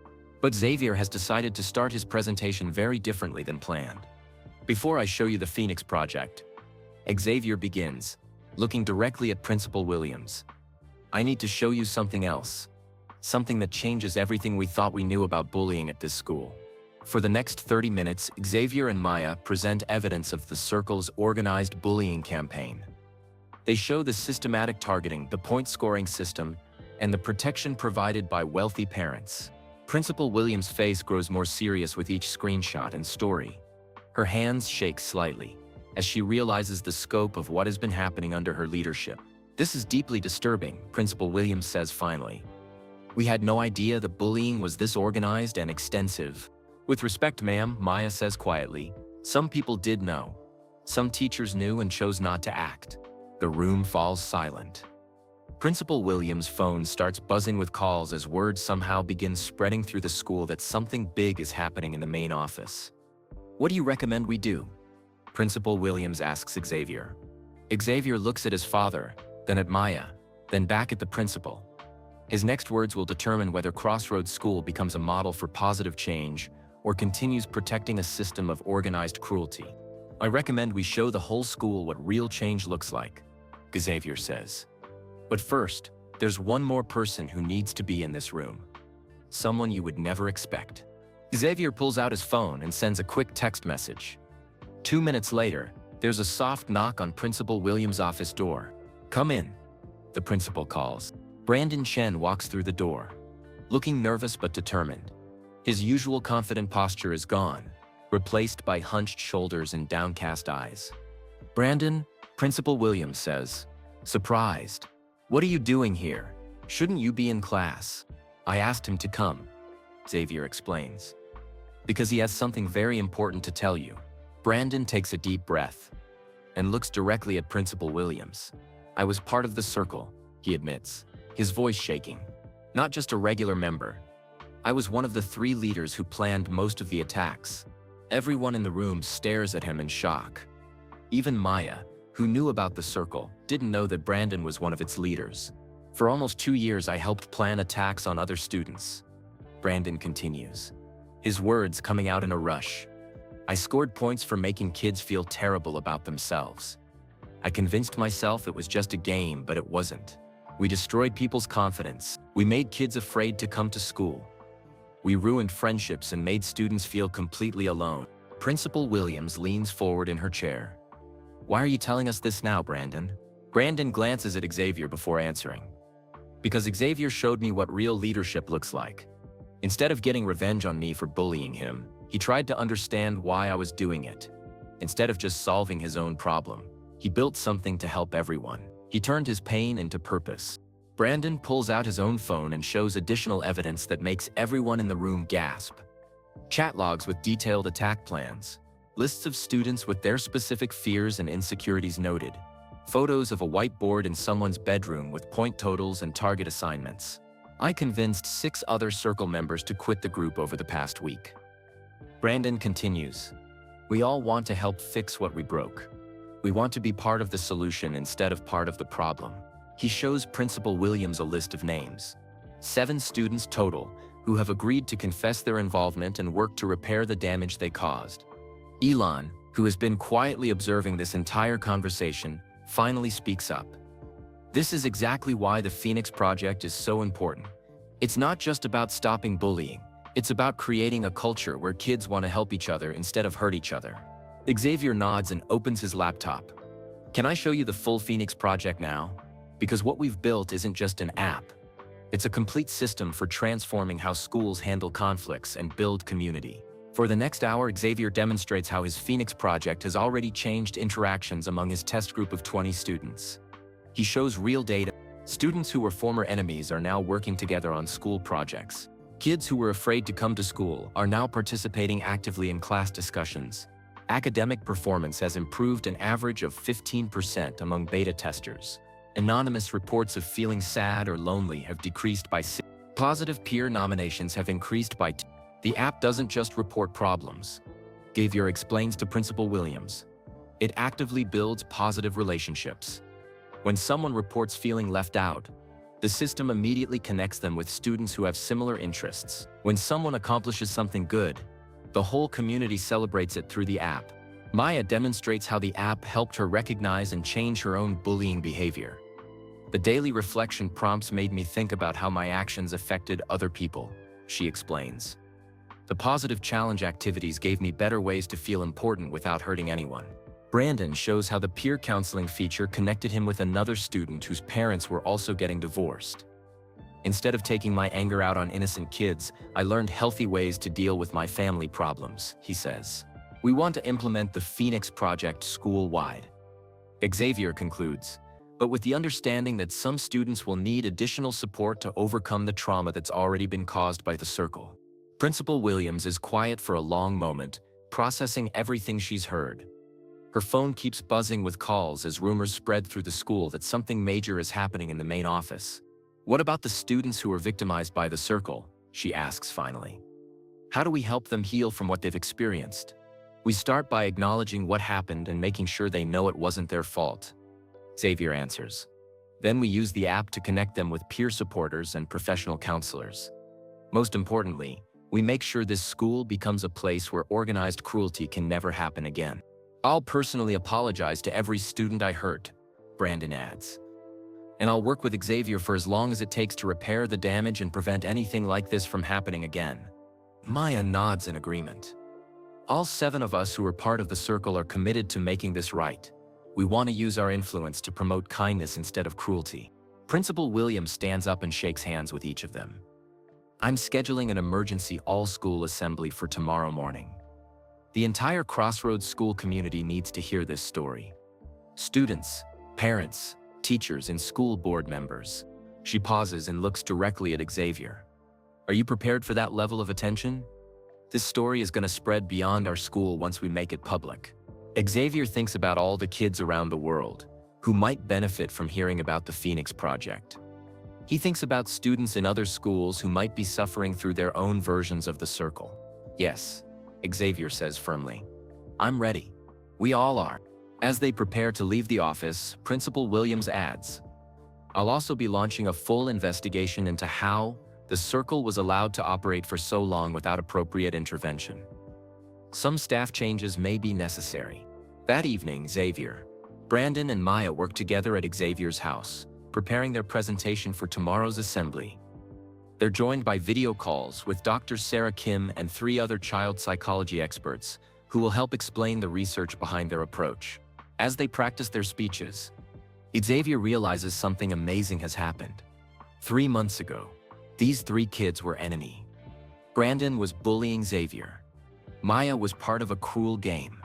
But Xavier has decided to start his presentation very differently than planned. Before I show you the Phoenix project, Xavier begins, looking directly at Principal Williams. I need to show you something else. Something that changes everything we thought we knew about bullying at this school. For the next 30 minutes, Xavier and Maya present evidence of the Circle's organized bullying campaign. They show the systematic targeting, the point-scoring system, and the protection provided by wealthy parents. Principal Williams' face grows more serious with each screenshot and story. Her hands shake slightly, as she realizes the scope of what has been happening under her leadership. This is deeply disturbing, Principal Williams says finally. We had no idea that bullying was this organized and extensive. With respect, ma'am, Maya says quietly, some people did know. Some teachers knew and chose not to act. The room falls silent. Principal Williams' phone starts buzzing with calls as word somehow begins spreading through the school that something big is happening in the main office. What do you recommend we do? Principal Williams asks Xavier. Xavier looks at his father, then at Maya, then back at the principal. His next words will determine whether Crossroads School becomes a model for positive change or continues protecting a system of organized cruelty. I recommend we show the whole school what real change looks like, Xavier says. But first, there's one more person who needs to be in this room. Someone you would never expect. Xavier pulls out his phone and sends a quick text message. 2 minutes later, there's a soft knock on Principal Williams' office door. Come in, the principal calls. Brandon Chen walks through the door, looking nervous but determined. His usual confident posture is gone, replaced by hunched shoulders and downcast eyes. Brandon, Principal Williams says, surprised. What are you doing here? Shouldn't you be in class? I asked him to come, Xavier explains. Because he has something very important to tell you. Brandon takes a deep breath and looks directly at Principal Williams. I was part of the Circle, he admits, his voice shaking. Not just a regular member. I was one of the 3 leaders who planned most of the attacks. Everyone in the room stares at him in shock. Even Maya, who knew about the Circle, didn't know that Brandon was one of its leaders. For almost 2 years, I helped plan attacks on other students. Brandon continues, his words coming out in a rush. I scored points for making kids feel terrible about themselves. I convinced myself it was just a game, but it wasn't. We destroyed people's confidence. We made kids afraid to come to school. We ruined friendships and made students feel completely alone. Principal Williams leans forward in her chair. Why are you telling us this now, Brandon? Brandon glances at Xavier before answering. Because Xavier showed me what real leadership looks like. Instead of getting revenge on me for bullying him, he tried to understand why I was doing it. Instead of just solving his own problem, he built something to help everyone. He turned his pain into purpose. Brandon pulls out his own phone and shows additional evidence that makes everyone in the room gasp. Chat logs with detailed attack plans. Lists of students with their specific fears and insecurities noted. Photos of a whiteboard in someone's bedroom with point totals and target assignments. I convinced 6 other Circle members to quit the group over the past week. Brandon continues. We all want to help fix what we broke. We want to be part of the solution instead of part of the problem. He shows Principal Williams a list of names. 7 students total who have agreed to confess their involvement and work to repair the damage they caused. Elon, who has been quietly observing this entire conversation, finally speaks up. This is exactly why the Phoenix Project is so important. It's not just about stopping bullying. It's about creating a culture where kids want to help each other instead of hurt each other. Xavier nods and opens his laptop. Can I show you the full Phoenix Project now? Because what we've built isn't just an app. It's a complete system for transforming how schools handle conflicts and build community. For the next hour, Xavier demonstrates how his Phoenix Project has already changed interactions among his test group of 20 students. He shows real data. Students who were former enemies are now working together on school projects. Kids who were afraid to come to school are now participating actively in class discussions. Academic performance has improved an average of 15% among beta testers. Anonymous reports of feeling sad or lonely have decreased by 6. Positive peer nominations have increased by 2. The app doesn't just report problems. Xavier explains to Principal Williams. It actively builds positive relationships. When someone reports feeling left out, the system immediately connects them with students who have similar interests. When someone accomplishes something good, the whole community celebrates it through the app. Maya demonstrates how the app helped her recognize and change her own bullying behavior. The daily reflection prompts made me think about how my actions affected other people, she explains. The positive challenge activities gave me better ways to feel important without hurting anyone. Brandon shows how the peer counseling feature connected him with another student whose parents were also getting divorced. Instead of taking my anger out on innocent kids, I learned healthy ways to deal with my family problems, he says. We want to implement the Phoenix Project school-wide. Xavier concludes, but with the understanding that some students will need additional support to overcome the trauma that's already been caused by the circle. Principal Williams is quiet for a long moment, processing everything she's heard. Her phone keeps buzzing with calls as rumors spread through the school that something major is happening in the main office. What about the students who were victimized by the circle? She asks finally. How do we help them heal from what they've experienced? We start by acknowledging what happened and making sure they know it wasn't their fault. Xavier answers. Then we use the app to connect them with peer supporters and professional counselors. Most importantly, we make sure this school becomes a place where organized cruelty can never happen again. I'll personally apologize to every student I hurt, Brandon adds. And I'll work with Xavier for as long as it takes to repair the damage and prevent anything like this from happening again. Maya nods in agreement. All 7 of us who are part of the circle are committed to making this right. We want to use our influence to promote kindness instead of cruelty. Principal Williams stands up and shakes hands with each of them. I'm scheduling an emergency all-school assembly for tomorrow morning. The entire Crossroads school community needs to hear this story. Students, parents, teachers, and school board members. She pauses and looks directly at Xavier. Are you prepared for that level of attention? This story is going to spread beyond our school once we make it public. Xavier thinks about all the kids around the world who might benefit from hearing about the Phoenix Project. He thinks about students in other schools who might be suffering through their own versions of the circle. Yes, Xavier says firmly. I'm ready. We all are. As they prepare to leave the office, Principal Williams adds, I'll also be launching a full investigation into how the circle was allowed to operate for so long without appropriate intervention. Some staff changes may be necessary. That evening, Xavier, Brandon, and Maya work together at Xavier's house, preparing their presentation for tomorrow's assembly. They're joined by video calls with Dr. Sarah Kim and 3 other child psychology experts who will help explain the research behind their approach. As they practice their speeches, Xavier realizes something amazing has happened. 3 months ago, these 3 kids were enemies. Brandon was bullying Xavier. Maya was part of a cruel game.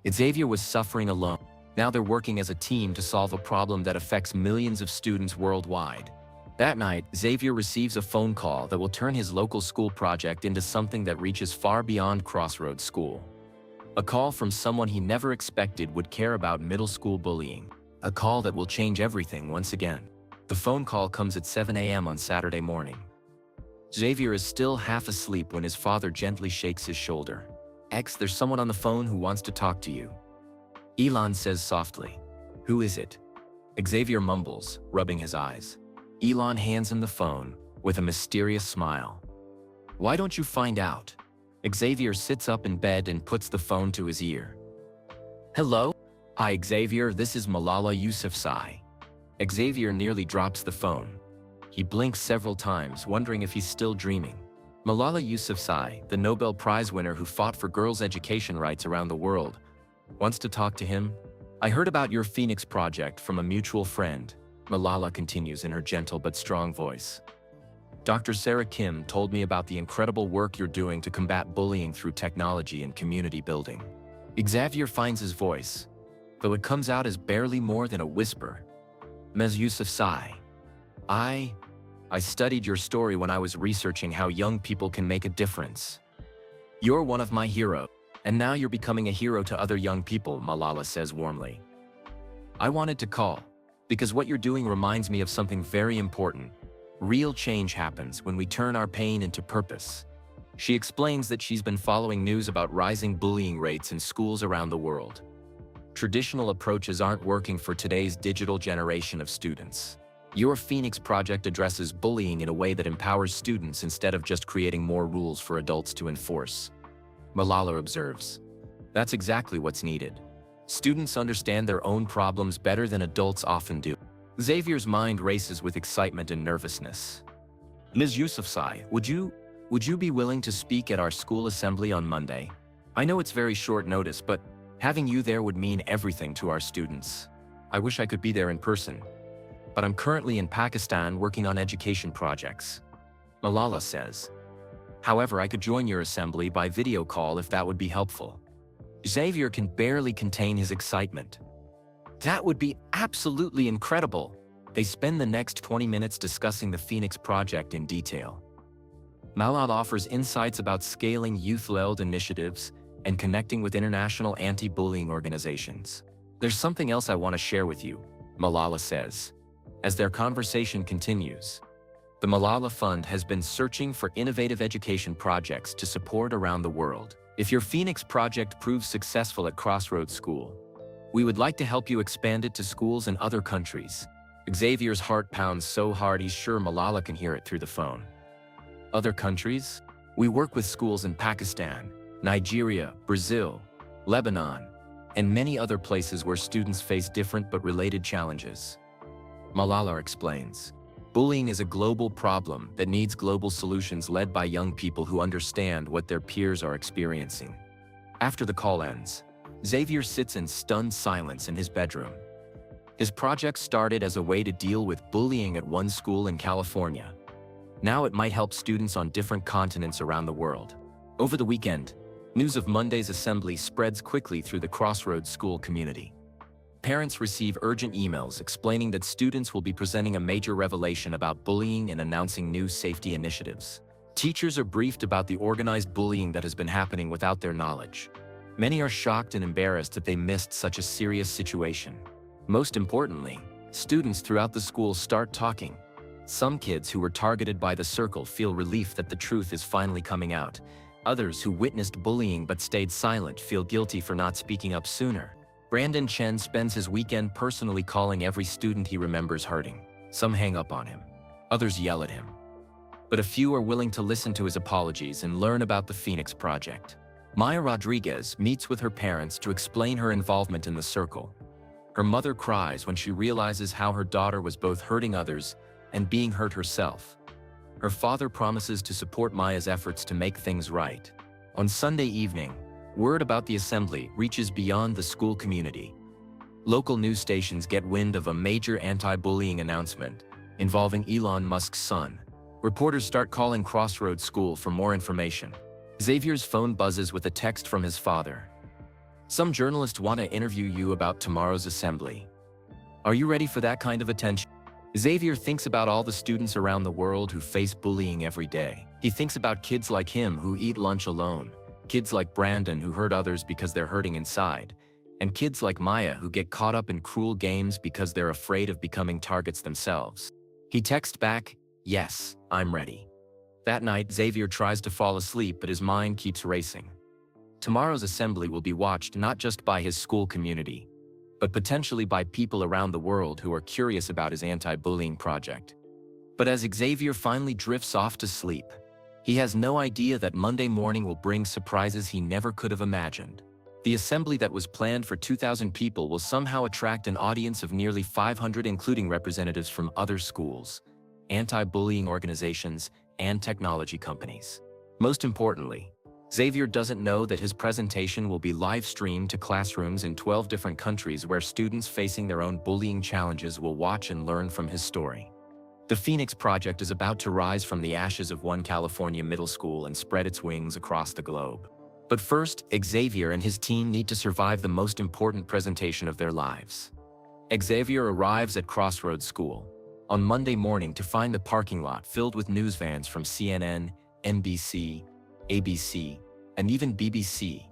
Xavier was suffering alone. Now they're working as a team to solve a problem that affects millions of students worldwide. That night, Xavier receives a phone call that will turn his local school project into something that reaches far beyond Crossroads School. A call from someone he never expected would care about middle school bullying. A call that will change everything once again. The phone call comes at 7 a.m. on Saturday morning. Xavier is still half asleep when his father gently shakes his shoulder. There's someone on the phone who wants to talk to you. Elon says softly. Who is it? Xavier mumbles, rubbing his eyes. Elon hands him the phone, with a mysterious smile. Why don't you find out? Xavier sits up in bed and puts the phone to his ear. Hello? Hi Xavier, this is Malala Yousafzai. Xavier nearly drops the phone. He blinks several times, wondering if he's still dreaming. Malala Yousafzai, the Nobel Prize winner who fought for girls' education rights around the world, wants to talk to him. I heard about your Phoenix Project from a mutual friend, Malala continues in her gentle but strong voice. Dr. Sarah Kim told me about the incredible work you're doing to combat bullying through technology and community building. Xavier finds his voice, though it comes out as barely more than a whisper. Ms. Yousafzai. I studied your story when I was researching how young people can make a difference. You're one of my heroes, and now you're becoming a hero to other young people, Malala says warmly. I wanted to call, because what you're doing reminds me of something very important. Real change happens when we turn our pain into purpose. She explains that she's been following news about rising bullying rates in schools around the world. Traditional approaches aren't working for today's digital generation of students. Your Phoenix project addresses bullying in a way that empowers students instead of just creating more rules for adults to enforce. Malala observes, that's exactly what's needed. Students understand their own problems better than adults often do. Xavier's mind races with excitement and nervousness. Ms. Yousafzai, would you be willing to speak at our school assembly on Monday? I know it's very short notice, but having you there would mean everything to our students. I wish I could be there in person, but I'm currently in Pakistan working on education projects. Malala says. However, I could join your assembly by video call if that would be helpful. Xavier can barely contain his excitement. That would be absolutely incredible. They spend the next 20 minutes discussing the Phoenix project in detail. Malala offers insights about scaling youth-led initiatives and connecting with international anti-bullying organizations. There's something else I want to share with you, Malala says. As their conversation continues, the Malala Fund has been searching for innovative education projects to support around the world. If your Phoenix project proves successful at Crossroads School, we would like to help you expand it to schools in other countries. Xavier's heart pounds so hard he's sure Malala can hear it through the phone. Other countries? We work with schools in Pakistan, Nigeria, Brazil, Lebanon, and many other places where students face different but related challenges. Malala explains, bullying is a global problem that needs global solutions led by young people who understand what their peers are experiencing. After the call ends, Xavier sits in stunned silence in his bedroom. His project started as a way to deal with bullying at one school in California. Now it might help students on different continents around the world. Over the weekend, news of Monday's assembly spreads quickly through the Crossroads School community. Parents receive urgent emails explaining that students will be presenting a major revelation about bullying and announcing new safety initiatives. Teachers are briefed about the organized bullying that has been happening without their knowledge. Many are shocked and embarrassed that they missed such a serious situation. Most importantly, students throughout the school start talking. Some kids who were targeted by the circle feel relief that the truth is finally coming out. Others who witnessed bullying but stayed silent feel guilty for not speaking up sooner. Brandon Chen spends his weekend personally calling every student he remembers hurting. Some hang up on him. Others yell at him. But a few are willing to listen to his apologies and learn about the Phoenix Project. Maya Rodriguez meets with her parents to explain her involvement in the circle. Her mother cries when she realizes how her daughter was both hurting others and being hurt herself. Her father promises to support Maya's efforts to make things right. On Sunday evening, word about the assembly reaches beyond the school community. Local news stations get wind of a major anti-bullying announcement involving Elon Musk's son. Reporters start calling Crossroads School for more information. Xavier's phone buzzes with a text from his father. Some journalists want to interview you about tomorrow's assembly. Are you ready for that kind of attention? Xavier thinks about all the students around the world who face bullying every day. He thinks about kids like him who eat lunch alone, kids like Brandon who hurt others because they're hurting inside, and kids like Maya who get caught up in cruel games because they're afraid of becoming targets themselves. He texts back, "Yes, I'm ready." That night, Xavier tries to fall asleep, but his mind keeps racing. Tomorrow's assembly will be watched not just by his school community, but potentially by people around the world who are curious about his anti-bullying project. But as Xavier finally drifts off to sleep, he has no idea that Monday morning will bring surprises he never could have imagined. The assembly that was planned for 2,000 people will somehow attract an audience of nearly 500, including representatives from other schools, anti-bullying organizations, and technology companies. Most importantly, Xavier doesn't know that his presentation will be live-streamed to classrooms in 12 different countries where students facing their own bullying challenges will watch and learn from his story. The Phoenix Project is about to rise from the ashes of one California middle school and spread its wings across the globe. But first, Xavier and his team need to survive the most important presentation of their lives. Xavier arrives at Crossroads School. on Monday morning to find the parking lot filled with news vans from CNN, NBC, ABC, and even BBC.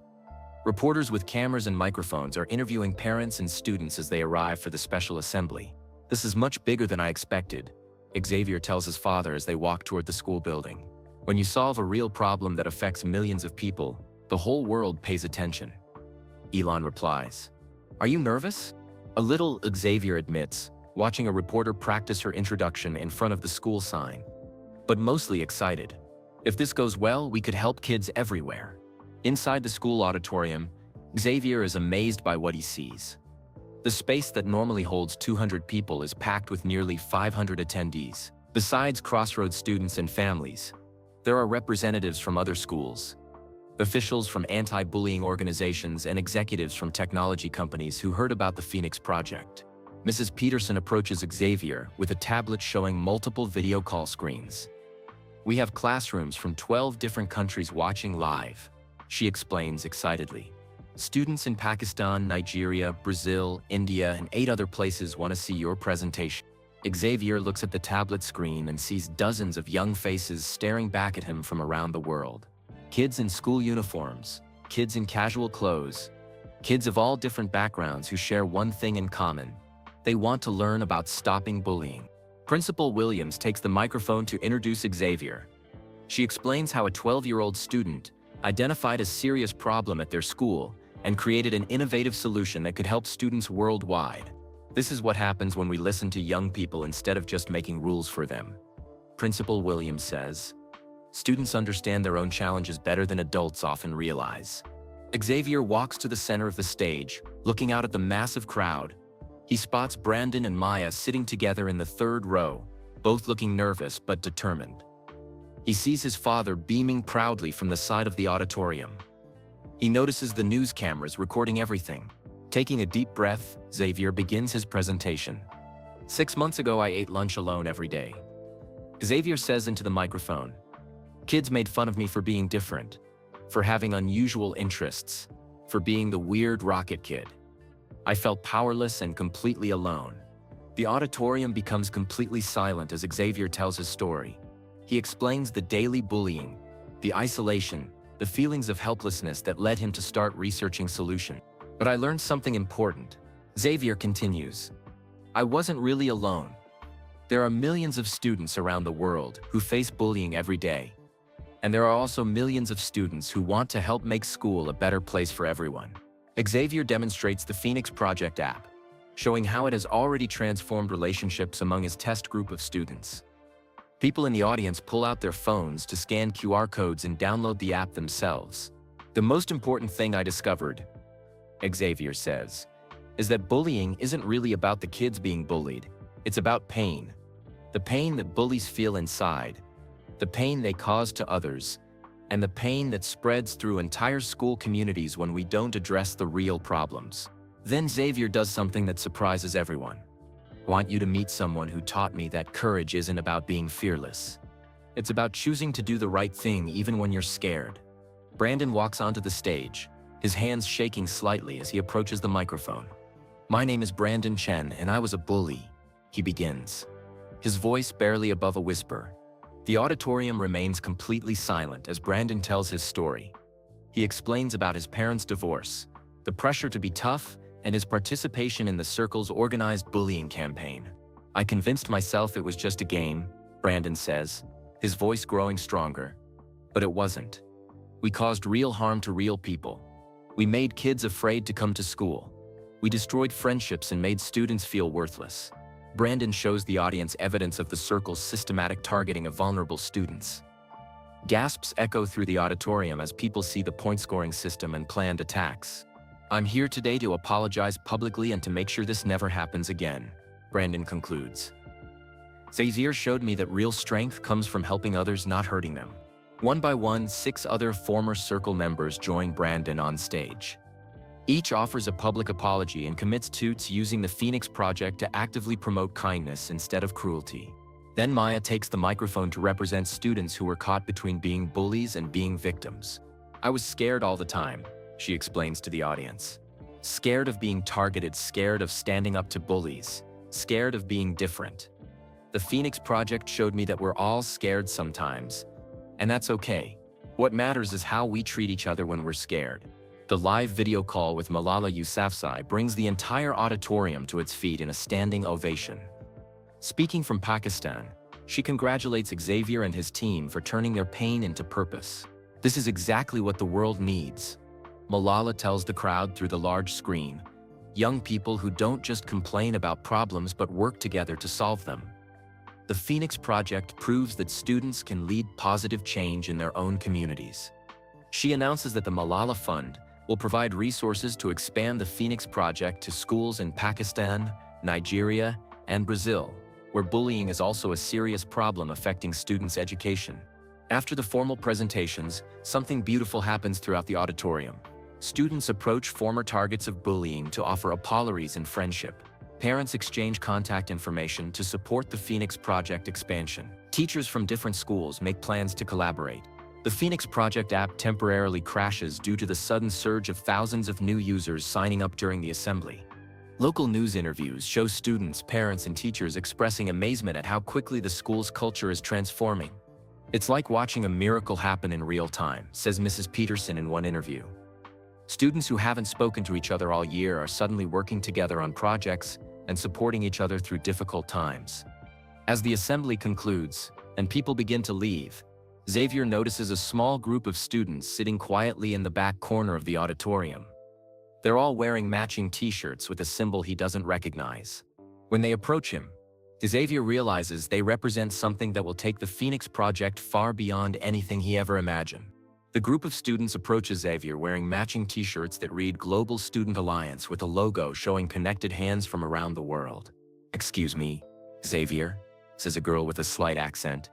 Reporters with cameras and microphones are interviewing parents and students as they arrive for the special assembly. "This is much bigger than I expected," Xavier tells his father as they walk toward the school building. "When you solve a real problem that affects millions of people, the whole world pays attention." Elon replies, "Are you nervous?" "A little," Xavier admits, watching a reporter practice her introduction in front of the school sign. "But mostly excited. If this goes well, we could help kids everywhere." Inside the school auditorium, Xavier is amazed by what he sees. The space that normally holds 200 people is packed with nearly 500 attendees. Besides Crossroads students and families, there are representatives from other schools, officials from anti-bullying organizations, and executives from technology companies who heard about the Phoenix Project. Mrs. Peterson approaches Xavier with a tablet showing multiple video call screens. "We have classrooms from 12 different countries watching live," she explains excitedly. "Students in Pakistan, Nigeria, Brazil, India, and 8 other places want to see your presentation." Xavier looks at the tablet screen and sees dozens of young faces staring back at him from around the world. Kids in school uniforms, kids in casual clothes, kids of all different backgrounds who share one thing in common: they want to learn about stopping bullying. Principal Williams takes the microphone to introduce Xavier. She explains how a 12-year-old student identified a serious problem at their school and created an innovative solution that could help students worldwide. "This is what happens when we listen to young people instead of just making rules for them," Principal Williams says. "Students understand their own challenges better than adults often realize." Xavier walks to the center of the stage, looking out at the massive crowd. He spots Brandon and Maya sitting together in the 3rd row, both looking nervous but determined. He sees his father beaming proudly from the side of the auditorium. He notices the news cameras recording everything. Taking a deep breath, Xavier begins his presentation. "6 months ago, I ate lunch alone every day," Xavier says into the microphone. "Kids made fun of me for being different, for having unusual interests, for being the weird rocket kid. I felt powerless and completely alone." The auditorium becomes completely silent as Xavier tells his story. He explains the daily bullying, the isolation, the feelings of helplessness that led him to start researching solutions. "But I learned something important," Xavier continues. "I wasn't really alone. There are millions of students around the world who face bullying every day. And there are also millions of students who want to help make school a better place for everyone." Xavier demonstrates the Phoenix Project app, showing how it has already transformed relationships among his test group of students. People in the audience pull out their phones to scan QR codes and download the app themselves. "The most important thing I discovered," Xavier says, "is that bullying isn't really about the kids being bullied. It's about pain. The pain that bullies feel inside, the pain they cause to others, and the pain that spreads through entire school communities when we don't address the real problems." Then Xavier does something that surprises everyone. "I want you to meet someone who taught me that courage isn't about being fearless. It's about choosing to do the right thing even when you're scared." Brandon walks onto the stage, his hands shaking slightly as he approaches the microphone. "My name is Brandon Chen, and I was a bully," he begins, his voice barely above a whisper. The auditorium remains completely silent as Brandon tells his story. He explains about his parents' divorce, the pressure to be tough, and his participation in the Circle's organized bullying campaign. "I convinced myself it was just a game," Brandon says, his voice growing stronger. "But it wasn't. We caused real harm to real people. We made kids afraid to come to school. We destroyed friendships and made students feel worthless." Brandon shows the audience evidence of the Circle's systematic targeting of vulnerable students. Gasps echo through the auditorium as people see the point-scoring system and planned attacks. "I'm here today to apologize publicly and to make sure this never happens again," Brandon concludes. "Xavier showed me that real strength comes from helping others, not hurting them." One by one, 6 other former Circle members join Brandon on stage. Each offers a public apology and commits to using the Phoenix Project to actively promote kindness instead of cruelty. Then Maya takes the microphone to represent students who were caught between being bullies and being victims. "I was scared all the time," she explains to the audience. "Scared of being targeted, scared of standing up to bullies, scared of being different. The Phoenix Project showed me that we're all scared sometimes, and that's okay. What matters is how we treat each other when we're scared. The live video call with Malala Yousafzai brings the entire auditorium to its feet in a standing ovation. Speaking from Pakistan, she congratulates Xavier and his team for turning their pain into purpose. This is exactly what the world needs. Malala tells the crowd through the large screen, young people who don't just complain about problems but work together to solve them. The Phoenix Project proves that students can lead positive change in their own communities. She announces that the Malala Fund will provide resources to expand the Phoenix Project to schools in Pakistan, Nigeria, and Brazil, where bullying is also a serious problem affecting students' education. After the formal presentations, something beautiful happens throughout the auditorium. Students approach former targets of bullying to offer apologies and friendship. Parents exchange contact information to support the Phoenix Project expansion. Teachers from different schools make plans to collaborate. The Phoenix Project app temporarily crashes due to the sudden surge of thousands of new users signing up during the assembly. Local news interviews show students, parents, and teachers expressing amazement at how quickly the school's culture is transforming. It's like watching a miracle happen in real time, says Mrs. Peterson in one interview. Students who haven't spoken to each other all year are suddenly working together on projects and supporting each other through difficult times. As the assembly concludes and people begin to leave, Xavier notices a small group of students sitting quietly in the back corner of the auditorium. They're all wearing matching t-shirts with a symbol he doesn't recognize. When they approach him, Xavier realizes they represent something that will take the Phoenix Project far beyond anything he ever imagined. The group of students approaches Xavier wearing matching t-shirts that read Global Student Alliance with a logo showing connected hands from around the world. "Excuse me, Xavier," says a girl with a slight accent.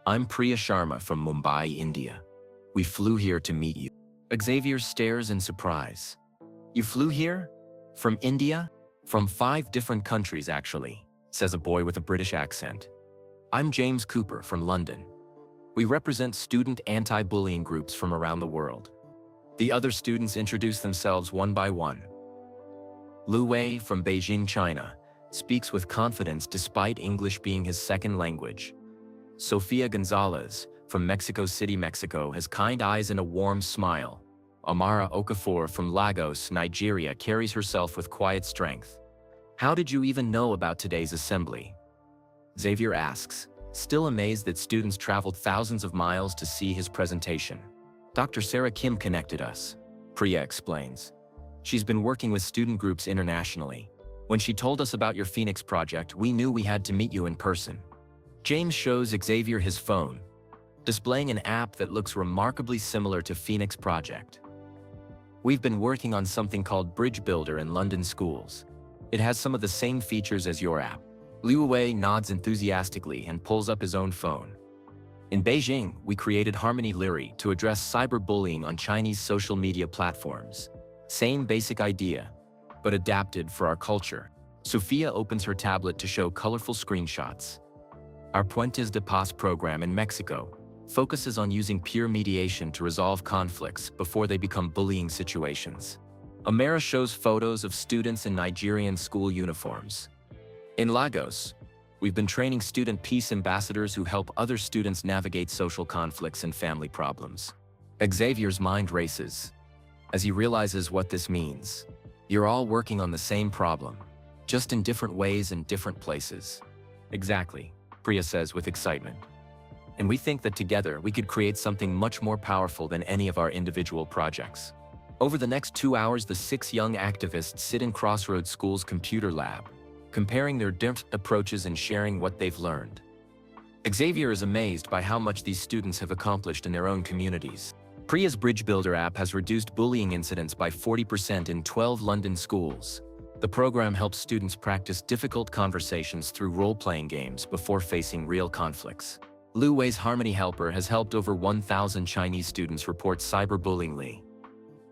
"I'm Priya Sharma from Mumbai, India. We flew here to meet you." Xavier stares in surprise. "You flew here? From India?" "From 5 different countries, actually," says a boy with a British accent. "I'm James Cooper from London. We represent student anti-bullying groups from around the world." The other students introduce themselves one by one. Lu Wei from Beijing, China, speaks with confidence despite English being his second language. Sofia Gonzalez from Mexico City, Mexico, has kind eyes and a warm smile. Amara Okafor from Lagos, Nigeria, carries herself with quiet strength. "How did you even know about today's assembly?" Xavier asks, still amazed that students traveled thousands of miles to see his presentation. "Dr. Sarah Kim connected us," Priya explains. "She's been working with student groups internationally. When she told us about your Phoenix Project, we knew we had to meet you in person." James shows Xavier his phone, displaying an app that looks remarkably similar to Phoenix Project. "We've been working on something called Bridge Builder in London schools. It has some of the same features as your app." Liu Wei nods enthusiastically and pulls up his own phone. "In Beijing, we created Harmony Liri to address cyberbullying on Chinese social media platforms. Same basic idea, but adapted for our culture." Sophia opens her tablet to show colorful screenshots. "Our Puentes de Paz program in Mexico focuses on using peer mediation to resolve conflicts before they become bullying situations." Amara shows photos of students in Nigerian school uniforms. "In Lagos, we've been training student peace ambassadors who help other students navigate social conflicts and family problems." Xavier's mind races as he realizes what this means. You're all working on the same problem, just in different ways and different places. "Exactly," Priya says with excitement. "And we think that together we could create something much more powerful than any of our individual projects." Over the next 2 hours, the 6 young activists sit in Crossroads School's computer lab, comparing their different approaches and sharing what they've learned. Xavier is amazed by how much these students have accomplished in their own communities. Priya's Bridge Builder app has reduced bullying incidents by 40% in 12 London schools. The program helps students practice difficult conversations through role-playing games before facing real conflicts. Lu Wei's Harmony Helper has helped over 1,000 Chinese students report cyberbullying.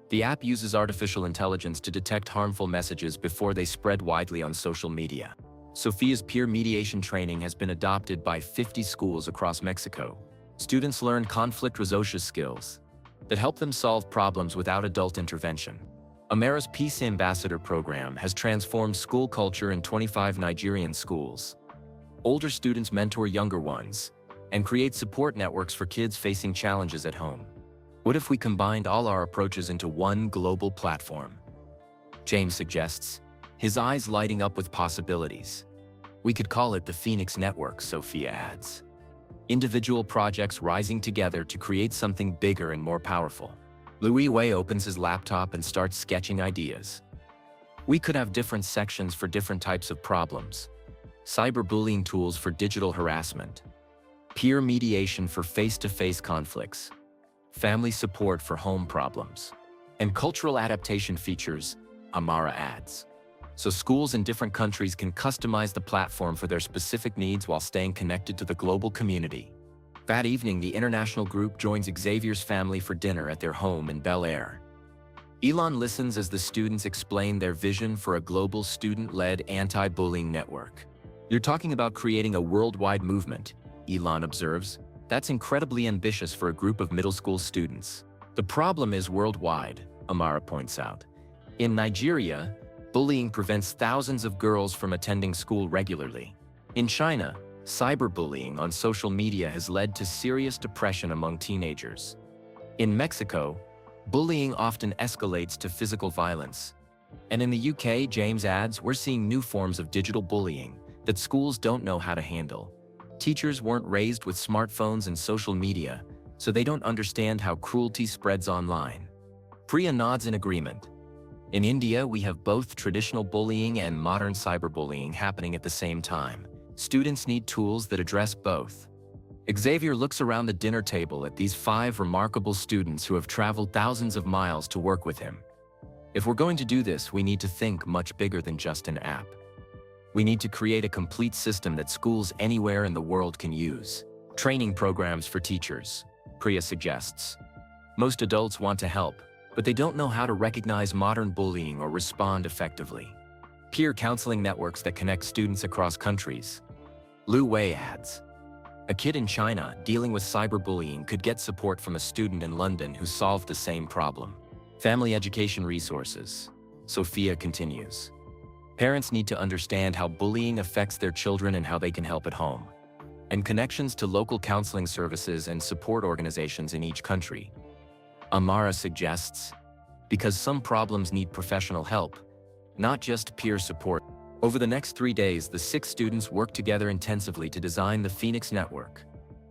The app uses artificial intelligence to detect harmful messages before they spread widely on social media. Sophia's peer mediation training has been adopted by 50 schools across Mexico. Students learn conflict resolution skills that help them solve problems without adult intervention. Amara's Peace Ambassador program has transformed school culture in 25 Nigerian schools. Older students mentor younger ones, and create support networks for kids facing challenges at home. What if we combined all our approaches into one global platform? James suggests, his eyes lighting up with possibilities. We could call it the Phoenix Network, Sophia adds. Individual projects rising together to create something bigger and more powerful. Louis Wei opens his laptop and starts sketching ideas. We could have different sections for different types of problems. Cyberbullying tools for digital harassment. Peer mediation for face-to-face conflicts. Family support for home problems. And cultural adaptation features, Amara adds. So schools in different countries can customize the platform for their specific needs while staying connected to the global community. That evening, the international group joins Xavier's family for dinner at their home in Bel Air. Elon listens as the students explain their vision for a global student-led anti-bullying network. You're talking about creating a worldwide movement, Elon observes. That's incredibly ambitious for a group of middle school students. The problem is worldwide, Amara points out. In Nigeria, bullying prevents thousands of girls from attending school regularly. In China, cyberbullying on social media has led to serious depression among teenagers. In Mexico, bullying often escalates to physical violence. And in the UK, James adds, we're seeing new forms of digital bullying that schools don't know how to handle. Teachers weren't raised with smartphones and social media, so they don't understand how cruelty spreads online. Priya nods in agreement. In India, we have both traditional bullying and modern cyberbullying happening at the same time. Students need tools that address both. Xavier looks around the dinner table at these 5 remarkable students who have traveled thousands of miles to work with him. If we're going to do this, we need to think much bigger than just an app. We need to create a complete system that schools anywhere in the world can use. Training programs for teachers, Priya suggests. Most adults want to help, but they don't know how to recognize modern bullying or respond effectively. Peer counseling networks that connect students across countries. Lu Wei adds, a kid in China dealing with cyberbullying could get support from a student in London who solved the same problem. Family education resources, Sophia continues. Parents need to understand how bullying affects their children and how they can help at home. And connections to local counseling services and support organizations in each country. Amara suggests, because some problems need professional help, not just peer support. Over the next 3 days, the 6 students work together intensively to design the Phoenix Network.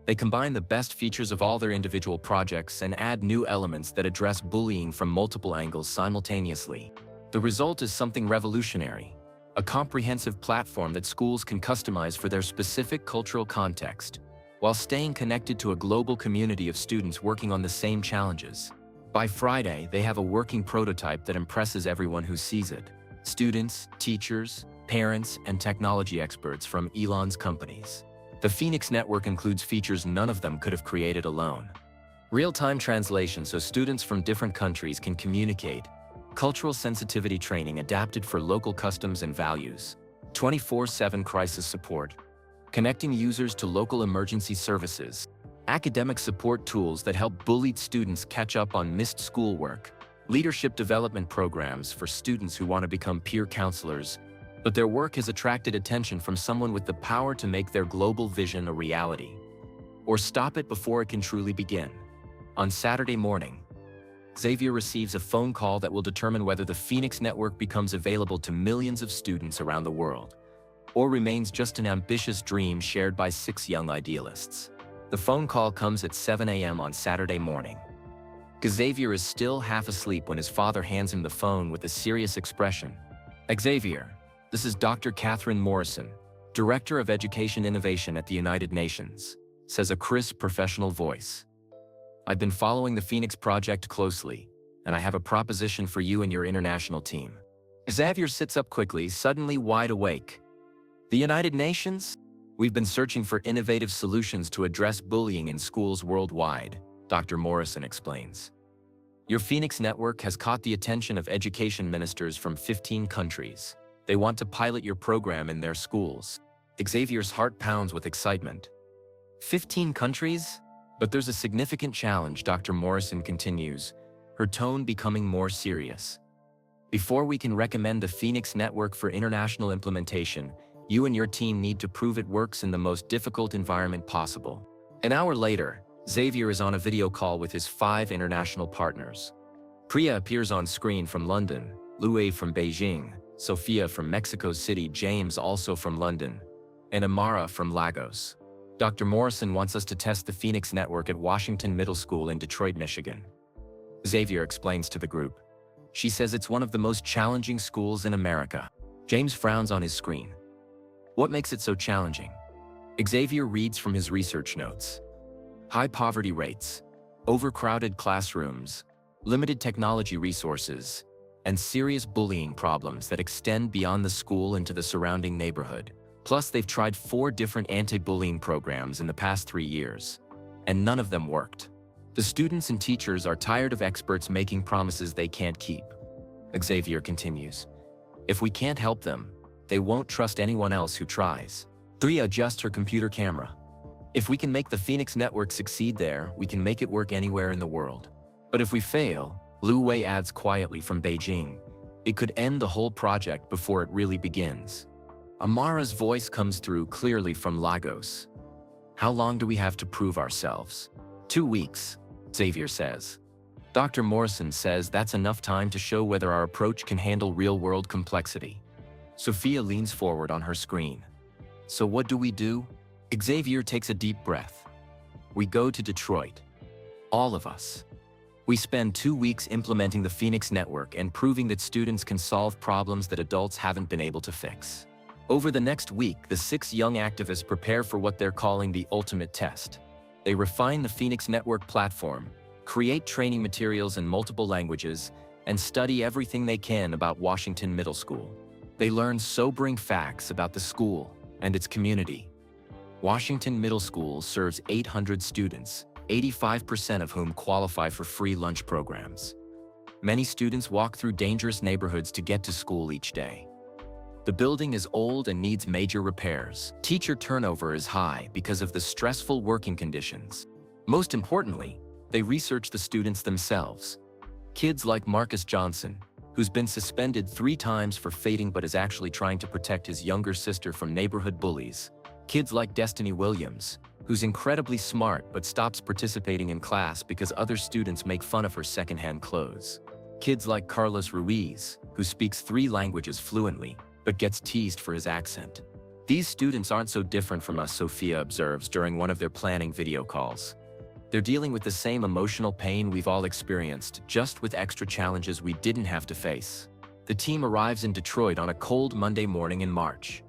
They combine the best features of all their individual projects and add new elements that address bullying from multiple angles simultaneously. The result is something revolutionary, a comprehensive platform that schools can customize for their specific cultural context, while staying connected to a global community of students working on the same challenges. By Friday, they have a working prototype that impresses everyone who sees it. Students, teachers, parents, and technology experts from Elon's companies. The Phoenix Network includes features none of them could have created alone. Real-time translation so students from different countries can communicate. Cultural sensitivity training adapted for local customs and values. 24/7 crisis support. Connecting users to local emergency services. Academic support tools that help bullied students catch up on missed schoolwork. Leadership development programs for students who want to become peer counselors, but their work has attracted attention from someone with the power to make their global vision a reality, or stop it before it can truly begin. On Saturday morning, Xavier receives a phone call that will determine whether the Phoenix Network becomes available to millions of students around the world, or remains just an ambitious dream shared by 6 young idealists. The phone call comes at 7 a.m. on Saturday morning. Xavier is still half asleep when his father hands him the phone with a serious expression. Xavier, this is Dr. Catherine Morrison, Director of Education Innovation at the United Nations, says a crisp professional voice. I've been following the Phoenix Project closely, and I have a proposition for you and your international team. Xavier sits up quickly, suddenly wide awake. The United Nations? We've been searching for innovative solutions to address bullying in schools worldwide, Dr. Morrison explains. Your Phoenix Network has caught the attention of education ministers from 15 countries. They want to pilot your program in their schools. Xavier's heart pounds with excitement. 15 countries? But there's a significant challenge, Dr. Morrison continues, her tone becoming more serious. Before we can recommend the Phoenix Network for international implementation, You and your team need to prove it works in the most difficult environment possible. An hour later, Xavier is on a video call with his 5 international partners. Priya appears on screen from London, Lue from Beijing, Sophia from Mexico City, James also from London, and Amara from Lagos. Dr. Morrison wants us to test the Phoenix network at Washington Middle School in Detroit, Michigan. Xavier explains to the group. She says it's one of the most challenging schools in America. James frowns on his screen. What makes it so challenging? Xavier reads from his research notes. High poverty rates, overcrowded classrooms, limited technology resources, and serious bullying problems that extend beyond the school into the surrounding neighborhood. Plus, they've tried 4 different anti-bullying programs in the past 3 years, and none of them worked. The students and teachers are tired of experts making promises they can't keep. Xavier continues. If we can't help them, they won't trust anyone else who tries. 3. Adjust her computer camera. If we can make the Phoenix network succeed there, we can make it work anywhere in the world. But if we fail, Lu Wei adds quietly from Beijing, it could end the whole project before it really begins. Amara's voice comes through clearly from Lagos. How long do we have to prove ourselves? 2 weeks, Xavier says. Dr. Morrison says that's enough time to show whether our approach can handle real-world complexity. Sophia leans forward on her screen. So what do? Xavier takes a deep breath. We go to Detroit. All of us. We spend 2 weeks implementing the Phoenix network and proving that students can solve problems that adults haven't been able to fix. Over the next week, the 6 young activists prepare for what they're calling the ultimate test. They refine the Phoenix network platform, create training materials in multiple languages, and study everything they can about Washington Middle School. They learn sobering facts about the school and its community. Washington Middle School serves 800 students, 85% of whom qualify for free lunch programs. Many students walk through dangerous neighborhoods to get to school each day. The building is old and needs major repairs. Teacher turnover is high because of the stressful working conditions. Most importantly, they research the students themselves. Kids like Marcus Johnson, who's been suspended 3 times for fading but is actually trying to protect his younger sister from neighborhood bullies. Kids like Destiny Williams, who's incredibly smart but stops participating in class because other students make fun of her secondhand clothes. Kids like Carlos Ruiz, who speaks 3 languages fluently, but gets teased for his accent. These students aren't so different from us, Sophia observes during one of their planning video calls. They're dealing with the same emotional pain we've all experienced, just with extra challenges we didn't have to face. The team arrives in Detroit on a cold Monday morning in March.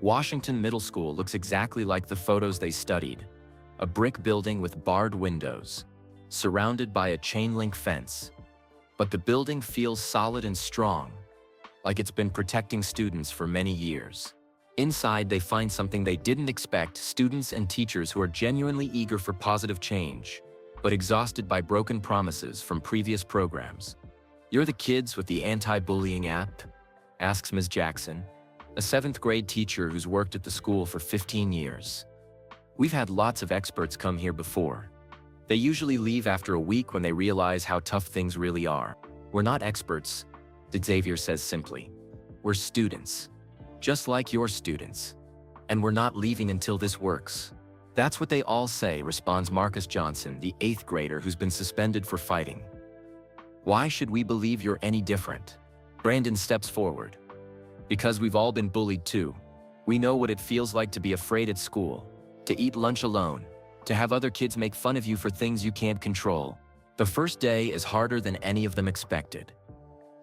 Washington Middle School looks exactly like the photos they studied. A brick building with barred windows, surrounded by a chain-link fence. But the building feels solid and strong, like it's been protecting students for many years. Inside, they find something they didn't expect: students and teachers who are genuinely eager for positive change, but exhausted by broken promises from previous programs. You're the kids with the anti-bullying app? Asks Ms. Jackson, a 7th grade teacher who's worked at the school for 15 years. We've had lots of experts come here before. They usually leave after a week when they realize how tough things really are. We're not experts, Xavier says simply. We're students. Just like your students. And we're not leaving until this works. That's what they all say, responds Marcus Johnson, the 8th grader who's been suspended for fighting. Why should we believe you're any different? Brandon steps forward. Because we've all been bullied too. We know what it feels like to be afraid at school, to eat lunch alone, to have other kids make fun of you for things you can't control. The first day is harder than any of them expected.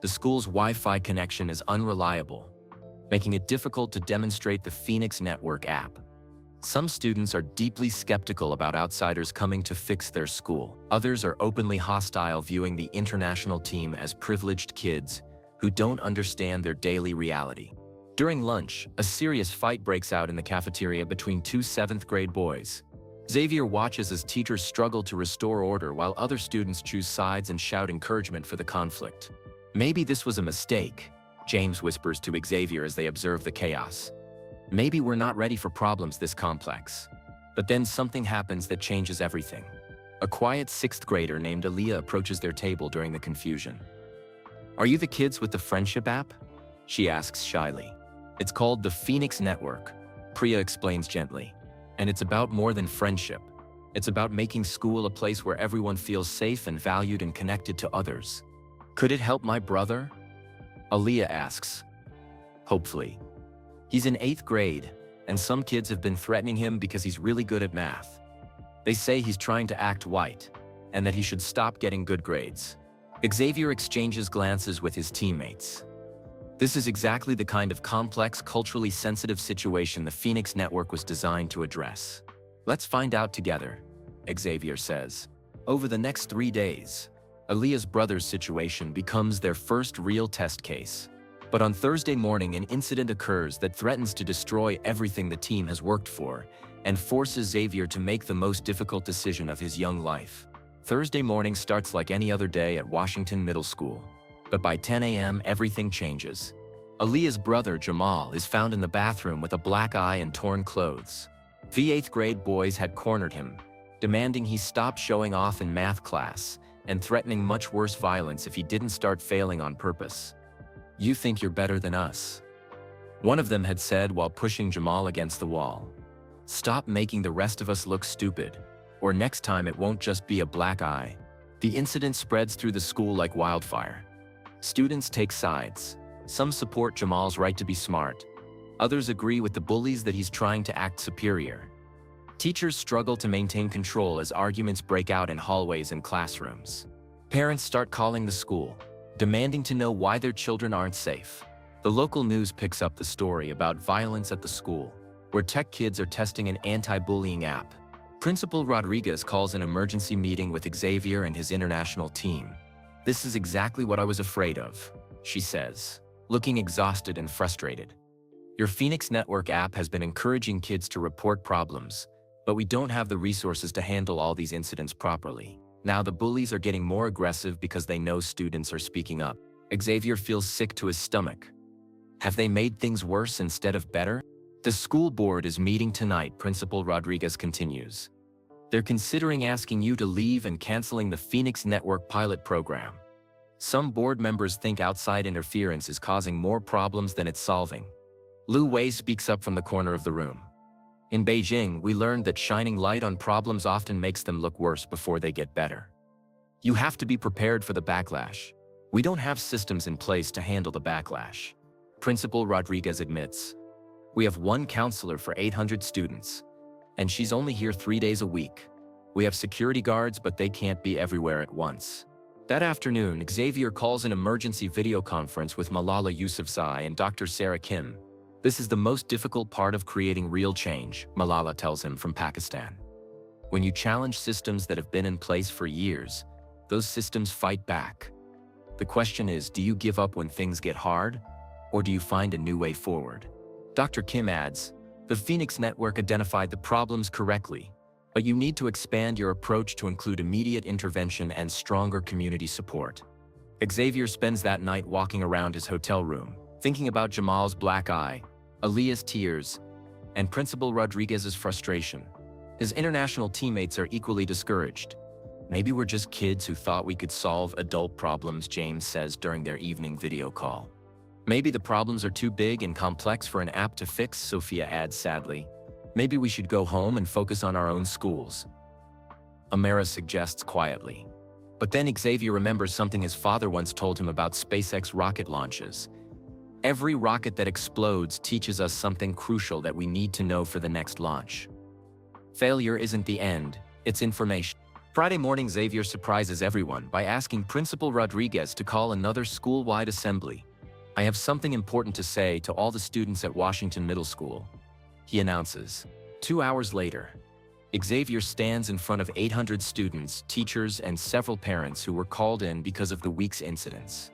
The school's Wi-Fi connection is unreliable, making it difficult to demonstrate the Phoenix Network app. Some students are deeply skeptical about outsiders coming to fix their school. Others are openly hostile, viewing the international team as privileged kids who don't understand their daily reality. During lunch, a serious fight breaks out in the cafeteria between 2 7th grade boys. Xavier watches as teachers struggle to restore order while other students choose sides and shout encouragement for the conflict. Maybe this was a mistake, James whispers to Xavier as they observe the chaos. Maybe we're not ready for problems this complex. But then something happens that changes everything. A quiet 6th grader named Aaliyah approaches their table during the confusion. Are you the kids with the friendship app? She asks shyly. It's called the Phoenix Network, Priya explains gently. And it's about more than friendship. It's about making school a place where everyone feels safe and valued and connected to others. Could it help my brother? Aaliyah asks. Hopefully. He's in 8th grade, and some kids have been threatening him because he's really good at math. They say he's trying to act white, and that he should stop getting good grades. Xavier exchanges glances with his teammates. This is exactly the kind of complex, culturally sensitive situation the Phoenix Network was designed to address. Let's find out together, Xavier says. Over the next 3 days, Aaliyah's brother's situation becomes their first real test case. But on Thursday morning, an incident occurs that threatens to destroy everything the team has worked for and forces Xavier to make the most difficult decision of his young life. Thursday morning starts like any other day at Washington Middle School. But by 10 a.m., everything changes. Aaliyah's brother, Jamal, is found in the bathroom with a black eye and torn clothes. The 8th grade boys had cornered him, demanding he stop showing off in math class and threatening much worse violence if he didn't start failing on purpose. "You think you're better than us," one of them had said while pushing Jamal against the wall. "Stop making the rest of us look stupid, or next time it won't just be a black eye." The incident spreads through the school like wildfire. Students take sides. Some support Jamal's right to be smart. Others agree with the bullies that he's trying to act superior. Teachers struggle to maintain control as arguments break out in hallways and classrooms. Parents start calling the school, demanding to know why their children aren't safe. The local news picks up the story about violence at the school, where tech kids are testing an anti-bullying app. Principal Rodriguez calls an emergency meeting with Xavier and his international team. "This is exactly what I was afraid of," she says, looking exhausted and frustrated. "Your Phoenix Network app has been encouraging kids to report problems, but we don't have the resources to handle all these incidents properly. Now the bullies are getting more aggressive because they know students are speaking up." Xavier feels sick to his stomach. Have they made things worse instead of better? The school board is meeting tonight, Principal Rodriguez continues. They're considering asking you to leave and canceling the Phoenix Network pilot program. Some board members think outside interference is causing more problems than it's solving. Lu Wei speaks up from the corner of the room. "In Beijing, we learned that shining light on problems often makes them look worse before they get better. You have to be prepared for the backlash. We don't have systems in place to handle the backlash," Principal Rodriguez admits. "We have one counselor for 800 students, and she's only here 3 days a week. We have security guards, but they can't be everywhere at once." That afternoon, Xavier calls an emergency video conference with Malala Yousafzai and Dr. Sarah Kim. "This is the most difficult part of creating real change," Malala tells him from Pakistan. "When you challenge systems that have been in place for years, those systems fight back. The question is, do you give up when things get hard, or do you find a new way forward?" Dr. Kim adds, "The Phoenix Network identified the problems correctly, but you need to expand your approach to include immediate intervention and stronger community support." Xavier spends that night walking around his hotel room, thinking about Jamal's black eye, Aaliyah's tears, and Principal Rodriguez's frustration. His international teammates are equally discouraged. "Maybe we're just kids who thought we could solve adult problems," James says during their evening video call. "Maybe the problems are too big and complex for an app to fix," Sophia adds sadly. "Maybe we should go home and focus on our own schools," Amara suggests quietly. But then Xavier remembers something his father once told him about SpaceX rocket launches. "Every rocket that explodes teaches us something crucial that we need to know for the next launch. Failure isn't the end, it's information." Friday morning, Xavier surprises everyone by asking Principal Rodriguez to call another school-wide assembly. "I have something important to say to all the students at Washington Middle School," he announces. 2 hours later, Xavier stands in front of 800 students, teachers, and several parents who were called in because of the week's incidents.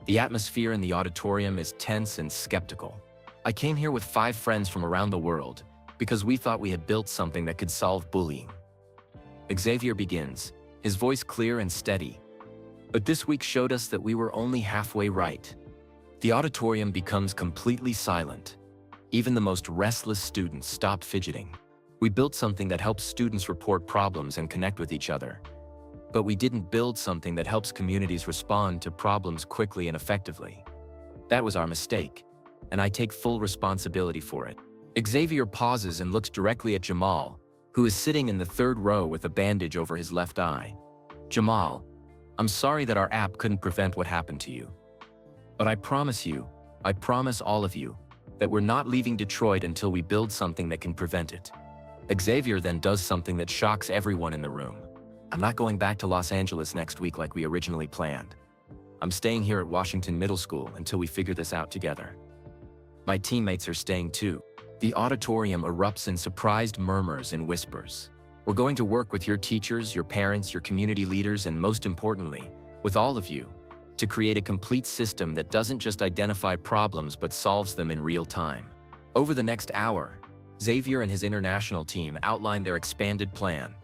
The atmosphere in the auditorium is tense and skeptical. "I came here with 5 friends from around the world because we thought we had built something that could solve bullying," Xavier begins, his voice clear and steady. "But this week showed us that we were only halfway right." The auditorium becomes completely silent. Even the most restless students stop fidgeting. "We built something that helps students report problems and connect with each other. But we didn't build something that helps communities respond to problems quickly and effectively. That was our mistake," and I take full responsibility for it. Xavier pauses and looks directly at Jamal, who is sitting in the third row with a bandage over his left eye. Jamal, I'm sorry that our app couldn't prevent what happened to you. But I promise all of you, that we're not leaving Detroit until we build something that can prevent it. Xavier then does something that shocks everyone in the room. I'm not going back to Los Angeles next week like we originally planned. I'm staying here at Washington Middle School until we figure this out together. My teammates are staying too. The auditorium erupts in surprised murmurs and whispers. We're going to work with your teachers, your parents, your community leaders, and most importantly, with all of you, to create a complete system that doesn't just identify problems but solves them in real time. Over the next hour, Xavier and his international team outline their expanded plan.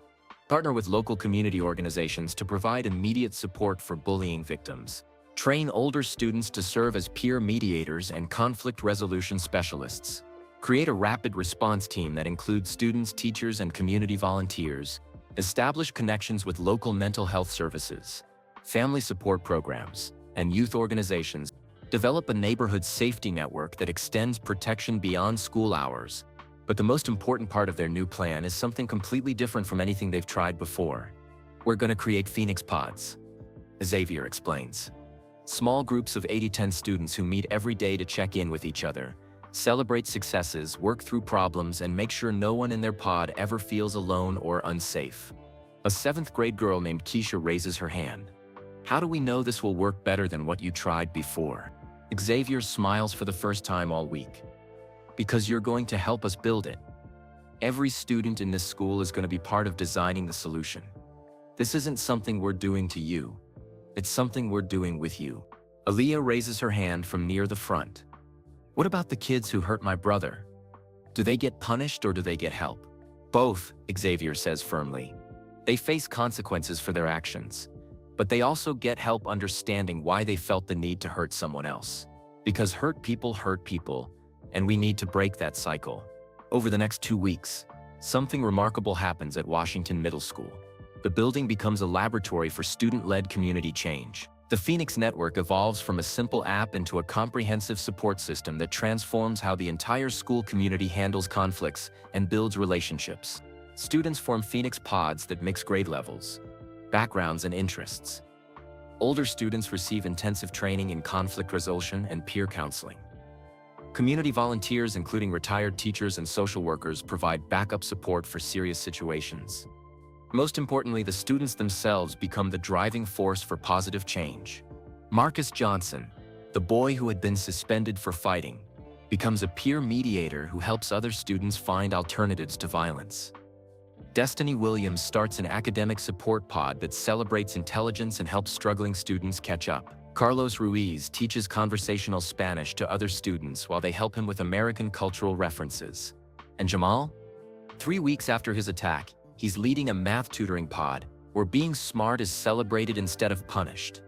Partner with local community organizations to provide immediate support for bullying victims. Train older students to serve as peer mediators and conflict resolution specialists. Create a rapid response team that includes students, teachers, and community volunteers. Establish connections with local mental health services, family support programs, and youth organizations. Develop a neighborhood safety network that extends protection beyond school hours. But the most important part of their new plan is something completely different from anything they've tried before. We're going to create Phoenix Pods, Xavier explains. Small groups of 8-10 students who meet every day to check in with each other, celebrate successes, work through problems, and make sure no one in their pod ever feels alone or unsafe. A 7th grade girl named Keisha raises her hand. How do we know this will work better than what you tried before? Xavier smiles for the first time all week. Because you're going to help us build it. Every student in this school is going to be part of designing the solution. This isn't something we're doing to you. It's something we're doing with you. Aaliyah raises her hand from near the front. What about the kids who hurt my brother? Do they get punished or do they get help? Both, Xavier says firmly. They face consequences for their actions, but they also get help understanding why they felt the need to hurt someone else. Because hurt people, and we need to break that cycle. Over the next 2 weeks, something remarkable happens at Washington Middle School. The building becomes a laboratory for student-led community change. The Phoenix Network evolves from a simple app into a comprehensive support system that transforms how the entire school community handles conflicts and builds relationships. Students form Phoenix Pods that mix grade levels, backgrounds, and interests. Older students receive intensive training in conflict resolution and peer counseling. Community volunteers, including retired teachers and social workers, provide backup support for serious situations. Most importantly, the students themselves become the driving force for positive change. Marcus Johnson, the boy who had been suspended for fighting, becomes a peer mediator who helps other students find alternatives to violence. Destiny Williams starts an academic support pod that celebrates intelligence and helps struggling students catch up. Carlos Ruiz teaches conversational Spanish to other students while they help him with American cultural references. And Jamal? 3 weeks after his attack, he's leading a math tutoring pod where being smart is celebrated instead of punished.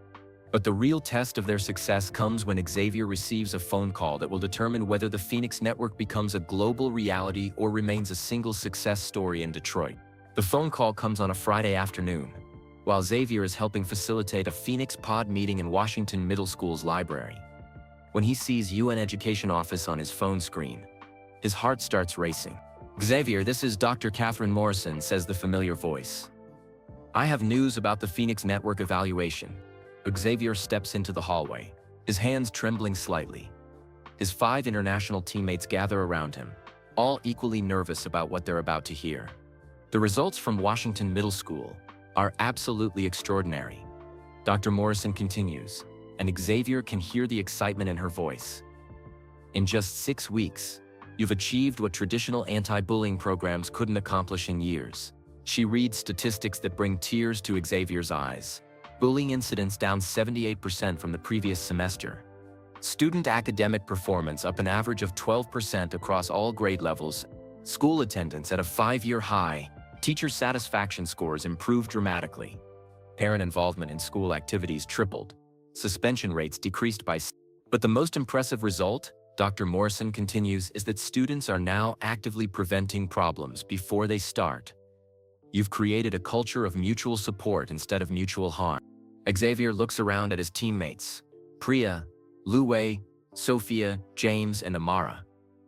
But the real test of their success comes when Xavier receives a phone call that will determine whether the Phoenix Network becomes a global reality or remains a single success story in Detroit. The phone call comes on a Friday afternoon, while Xavier is helping facilitate a Phoenix Pod meeting in Washington Middle School's library. When he sees UN Education Office on his phone screen, his heart starts racing. Xavier, this is Dr. Catherine Morrison, says the familiar voice. I have news about the Phoenix Network evaluation. Xavier steps into the hallway, his hands trembling slightly. His 5 international teammates gather around him, all equally nervous about what they're about to hear. The results from Washington Middle School are absolutely extraordinary. Dr. Morrison continues, and Xavier can hear the excitement in her voice. In just 6 weeks, you've achieved what traditional anti-bullying programs couldn't accomplish in years. She reads statistics that bring tears to Xavier's eyes. Bullying incidents down 78% from the previous semester. Student academic performance up an average of 12% across all grade levels. School attendance at a 5-year high. Teacher satisfaction scores improved dramatically. Parent involvement in school activities tripled. Suspension rates decreased by. But the most impressive result, Dr. Morrison continues, is that students are now actively preventing problems before they start. You've created a culture of mutual support instead of mutual harm. Xavier looks around at his teammates. Priya, Lu Wei, Sophia, James, and Amara,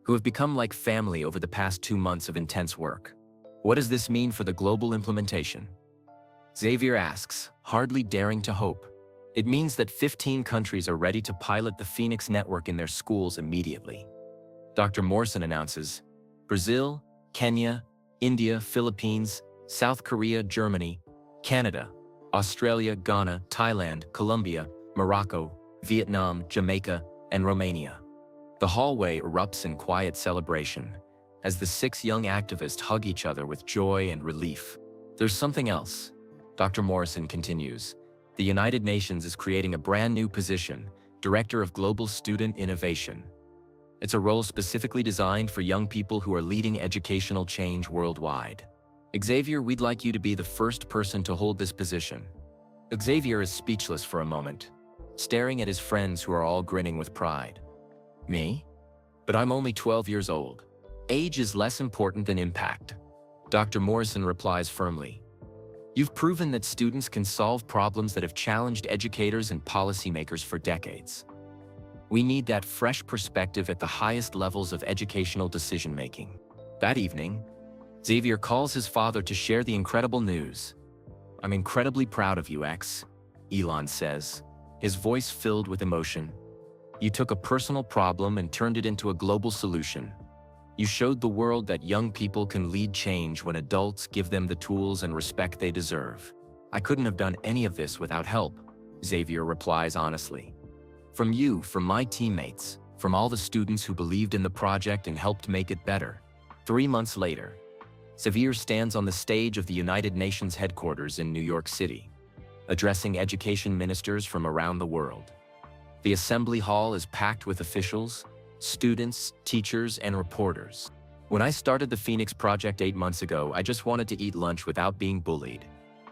who have become like family over the past 2 months of intense work. What does this mean for the global implementation? Xavier asks, hardly daring to hope. It means that 15 countries are ready to pilot the Phoenix network in their schools immediately. Dr. Morrison announces, Brazil, Kenya, India, Philippines, South Korea, Germany, Canada, Australia, Ghana, Thailand, Colombia, Morocco, Vietnam, Jamaica, and Romania. The hallway erupts in quiet celebration as the 6 young activists hug each other with joy and relief. There's something else. Dr. Morrison continues. The United Nations is creating a brand new position, Director of Global Student Innovation. It's a role specifically designed for young people who are leading educational change worldwide. Xavier, we'd like you to be the first person to hold this position. Xavier is speechless for a moment, staring at his friends who are all grinning with pride. Me? But I'm only 12 years old. Age is less important than impact. Dr. Morrison replies firmly. You've proven that students can solve problems that have challenged educators and policymakers for decades. We need that fresh perspective at the highest levels of educational decision-making. That evening, Xavier calls his father to share the incredible news. I'm incredibly proud of you, X, Elon says, his voice filled with emotion. You took a personal problem and turned it into a global solution. You showed the world that young people can lead change when adults give them the tools and respect they deserve. I couldn't have done any of this without help, Xavier replies honestly. From you, from my teammates, from all the students who believed in the project and helped make it better. 3 months later, Xavier stands on the stage of the United Nations headquarters in New York City, addressing education ministers from around the world. The assembly hall is packed with officials, students, teachers, and reporters. When I started the Phoenix Project 8 months ago, I just wanted to eat lunch without being bullied,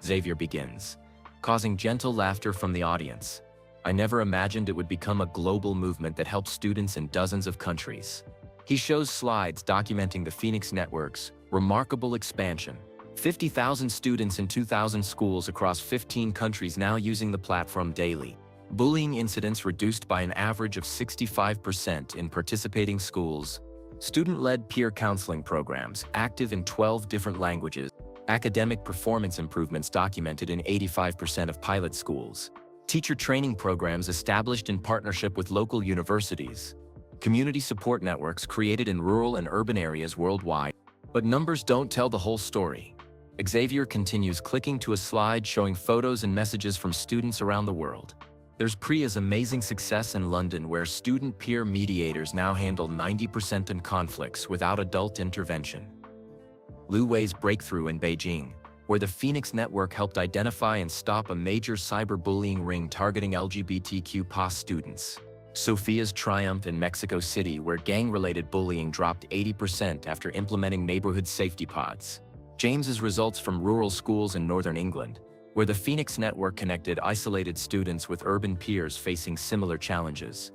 Xavier begins, causing gentle laughter from the audience. I never imagined it would become a global movement that helps students in dozens of countries. He shows slides documenting the Phoenix Network's remarkable expansion. 50,000 students in 2,000 schools across 15 countries now using the platform daily. Bullying incidents reduced by an average of 65% in participating schools. Student-led peer counseling programs active in 12 different languages. Academic performance improvements documented in 85% of pilot schools. Teacher training programs established in partnership with local universities. Community support networks created in rural and urban areas worldwide. But numbers don't tell the whole story. Xavier continues clicking to a slide showing photos and messages from students around the world. There's Priya's amazing success in London, where student peer mediators now handle 90% in conflicts without adult intervention. Lu Wei's breakthrough in Beijing, where the Phoenix Network helped identify and stop a major cyberbullying ring targeting LGBTQ+ students. Sophia's triumph in Mexico City, where gang-related bullying dropped 80% after implementing neighborhood safety pods. James's results from rural schools in northern England, where the Phoenix Network connected isolated students with urban peers facing similar challenges.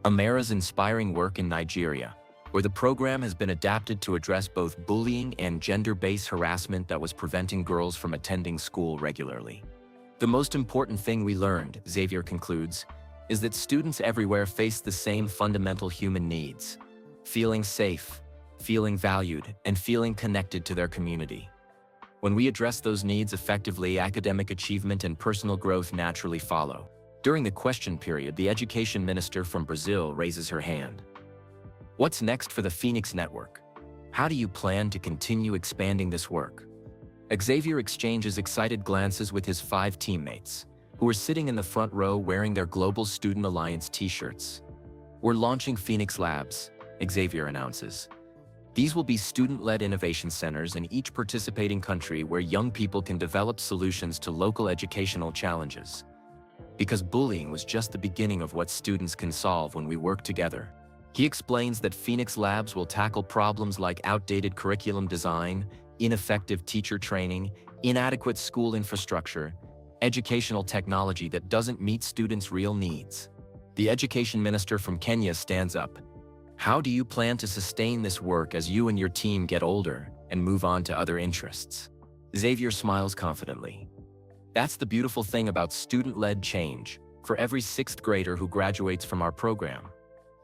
Amara's inspiring work in Nigeria, where the program has been adapted to address both bullying and gender-based harassment that was preventing girls from attending school regularly. The most important thing we learned, Xavier concludes, is that students everywhere face the same fundamental human needs: feeling safe, feeling valued, and feeling connected to their community. When we address those needs effectively, academic achievement and personal growth naturally follow. During the question period, the education minister from Brazil raises her hand. What's next for the Phoenix Network? How do you plan to continue expanding this work? Xavier exchanges excited glances with his 5 teammates, who are sitting in the front row wearing their Global Student Alliance t-shirts. We're launching Phoenix Labs, Xavier announces. These will be student-led innovation centers in each participating country where young people can develop solutions to local educational challenges. Because bullying was just the beginning of what students can solve when we work together. He explains that Phoenix Labs will tackle problems like outdated curriculum design, ineffective teacher training, inadequate school infrastructure, educational technology that doesn't meet students' real needs. The education minister from Kenya stands up. How do you plan to sustain this work as you and your team get older and move on to other interests? Xavier smiles confidently. That's the beautiful thing about student-led change. For every 6th grader who graduates from our program,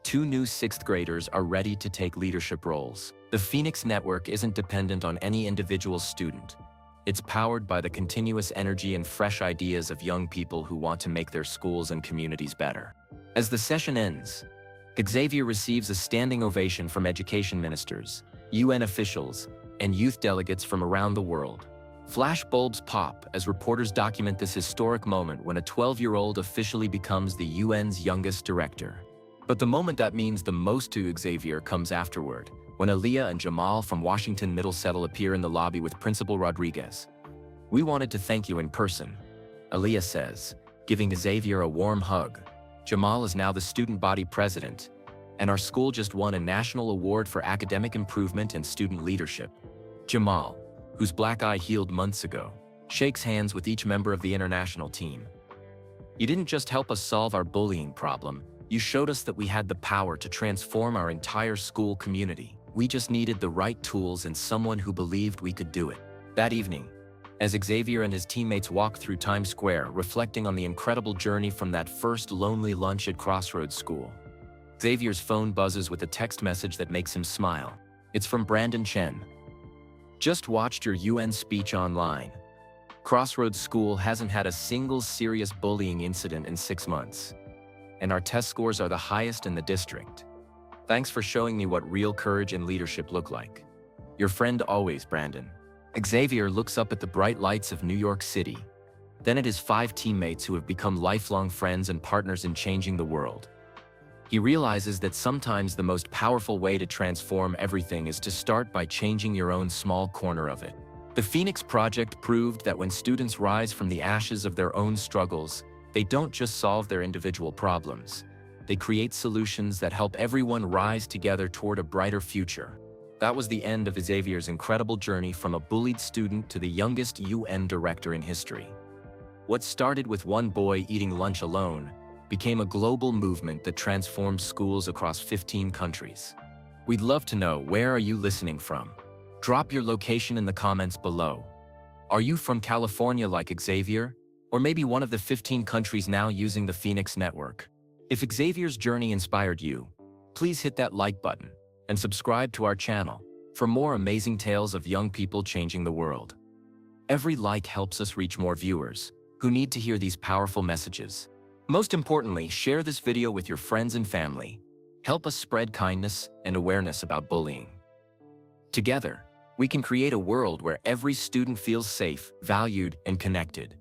2 new 6th graders are ready to take leadership roles. The Phoenix Network isn't dependent on any individual student. It's powered by the continuous energy and fresh ideas of young people who want to make their schools and communities better. As the session ends, Xavier receives a standing ovation from education ministers, UN officials, and youth delegates from around the world. Flash bulbs pop as reporters document this historic moment when a 12-year-old officially becomes the UN's youngest director. But the moment that means the most to Xavier comes afterward, when Aaliyah and Jamal from Washington Middle Settle appear in the lobby with Principal Rodriguez. "We wanted to thank you in person," Aaliyah says, giving Xavier a warm hug. Jamal is now the student body president, and our school just won a national award for academic improvement and student leadership. Jamal, whose black eye healed months ago, shakes hands with each member of the international team. "You didn't just help us solve our bullying problem, you showed us that we had the power to transform our entire school community. We just needed the right tools and someone who believed we could do it." That evening, as Xavier and his teammates walk through Times Square, reflecting on the incredible journey from that first lonely lunch at Crossroads School, Xavier's phone buzzes with a text message that makes him smile. It's from Brandon Chen. "Just watched your UN speech online. Crossroads School hasn't had a single serious bullying incident in 6 months. And our test scores are the highest in the district. Thanks for showing me what real courage and leadership look like. Your friend always, Brandon." Xavier looks up at the bright lights of New York City, then at his 5 teammates who have become lifelong friends and partners in changing the world. He realizes that sometimes the most powerful way to transform everything is to start by changing your own small corner of it. The Phoenix Project proved that when students rise from the ashes of their own struggles, they don't just solve their individual problems. They create solutions that help everyone rise together toward a brighter future. That was the end of Xavier's incredible journey from a bullied student to the youngest UN director in history. What started with one boy eating lunch alone became a global movement that transformed schools across 15 countries. We'd love to know, where are you listening from? Drop your location in the comments below. Are you from California like Xavier? Or maybe one of the 15 countries now using the Phoenix Network? If Xavier's journey inspired you, please hit that like button and subscribe to our channel for more amazing tales of young people changing the world. Every like helps us reach more viewers who need to hear these powerful messages. Most importantly, share this video with your friends and family. Help us spread kindness and awareness about bullying. Together, we can create a world where every student feels safe, valued, and connected.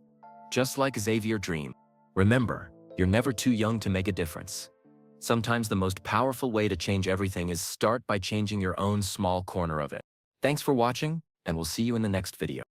Just like Xavier dreamed. Remember, you're never too young to make a difference. Sometimes the most powerful way to change everything is start by changing your own small corner of it. Thanks for watching, and we'll see you in the next video.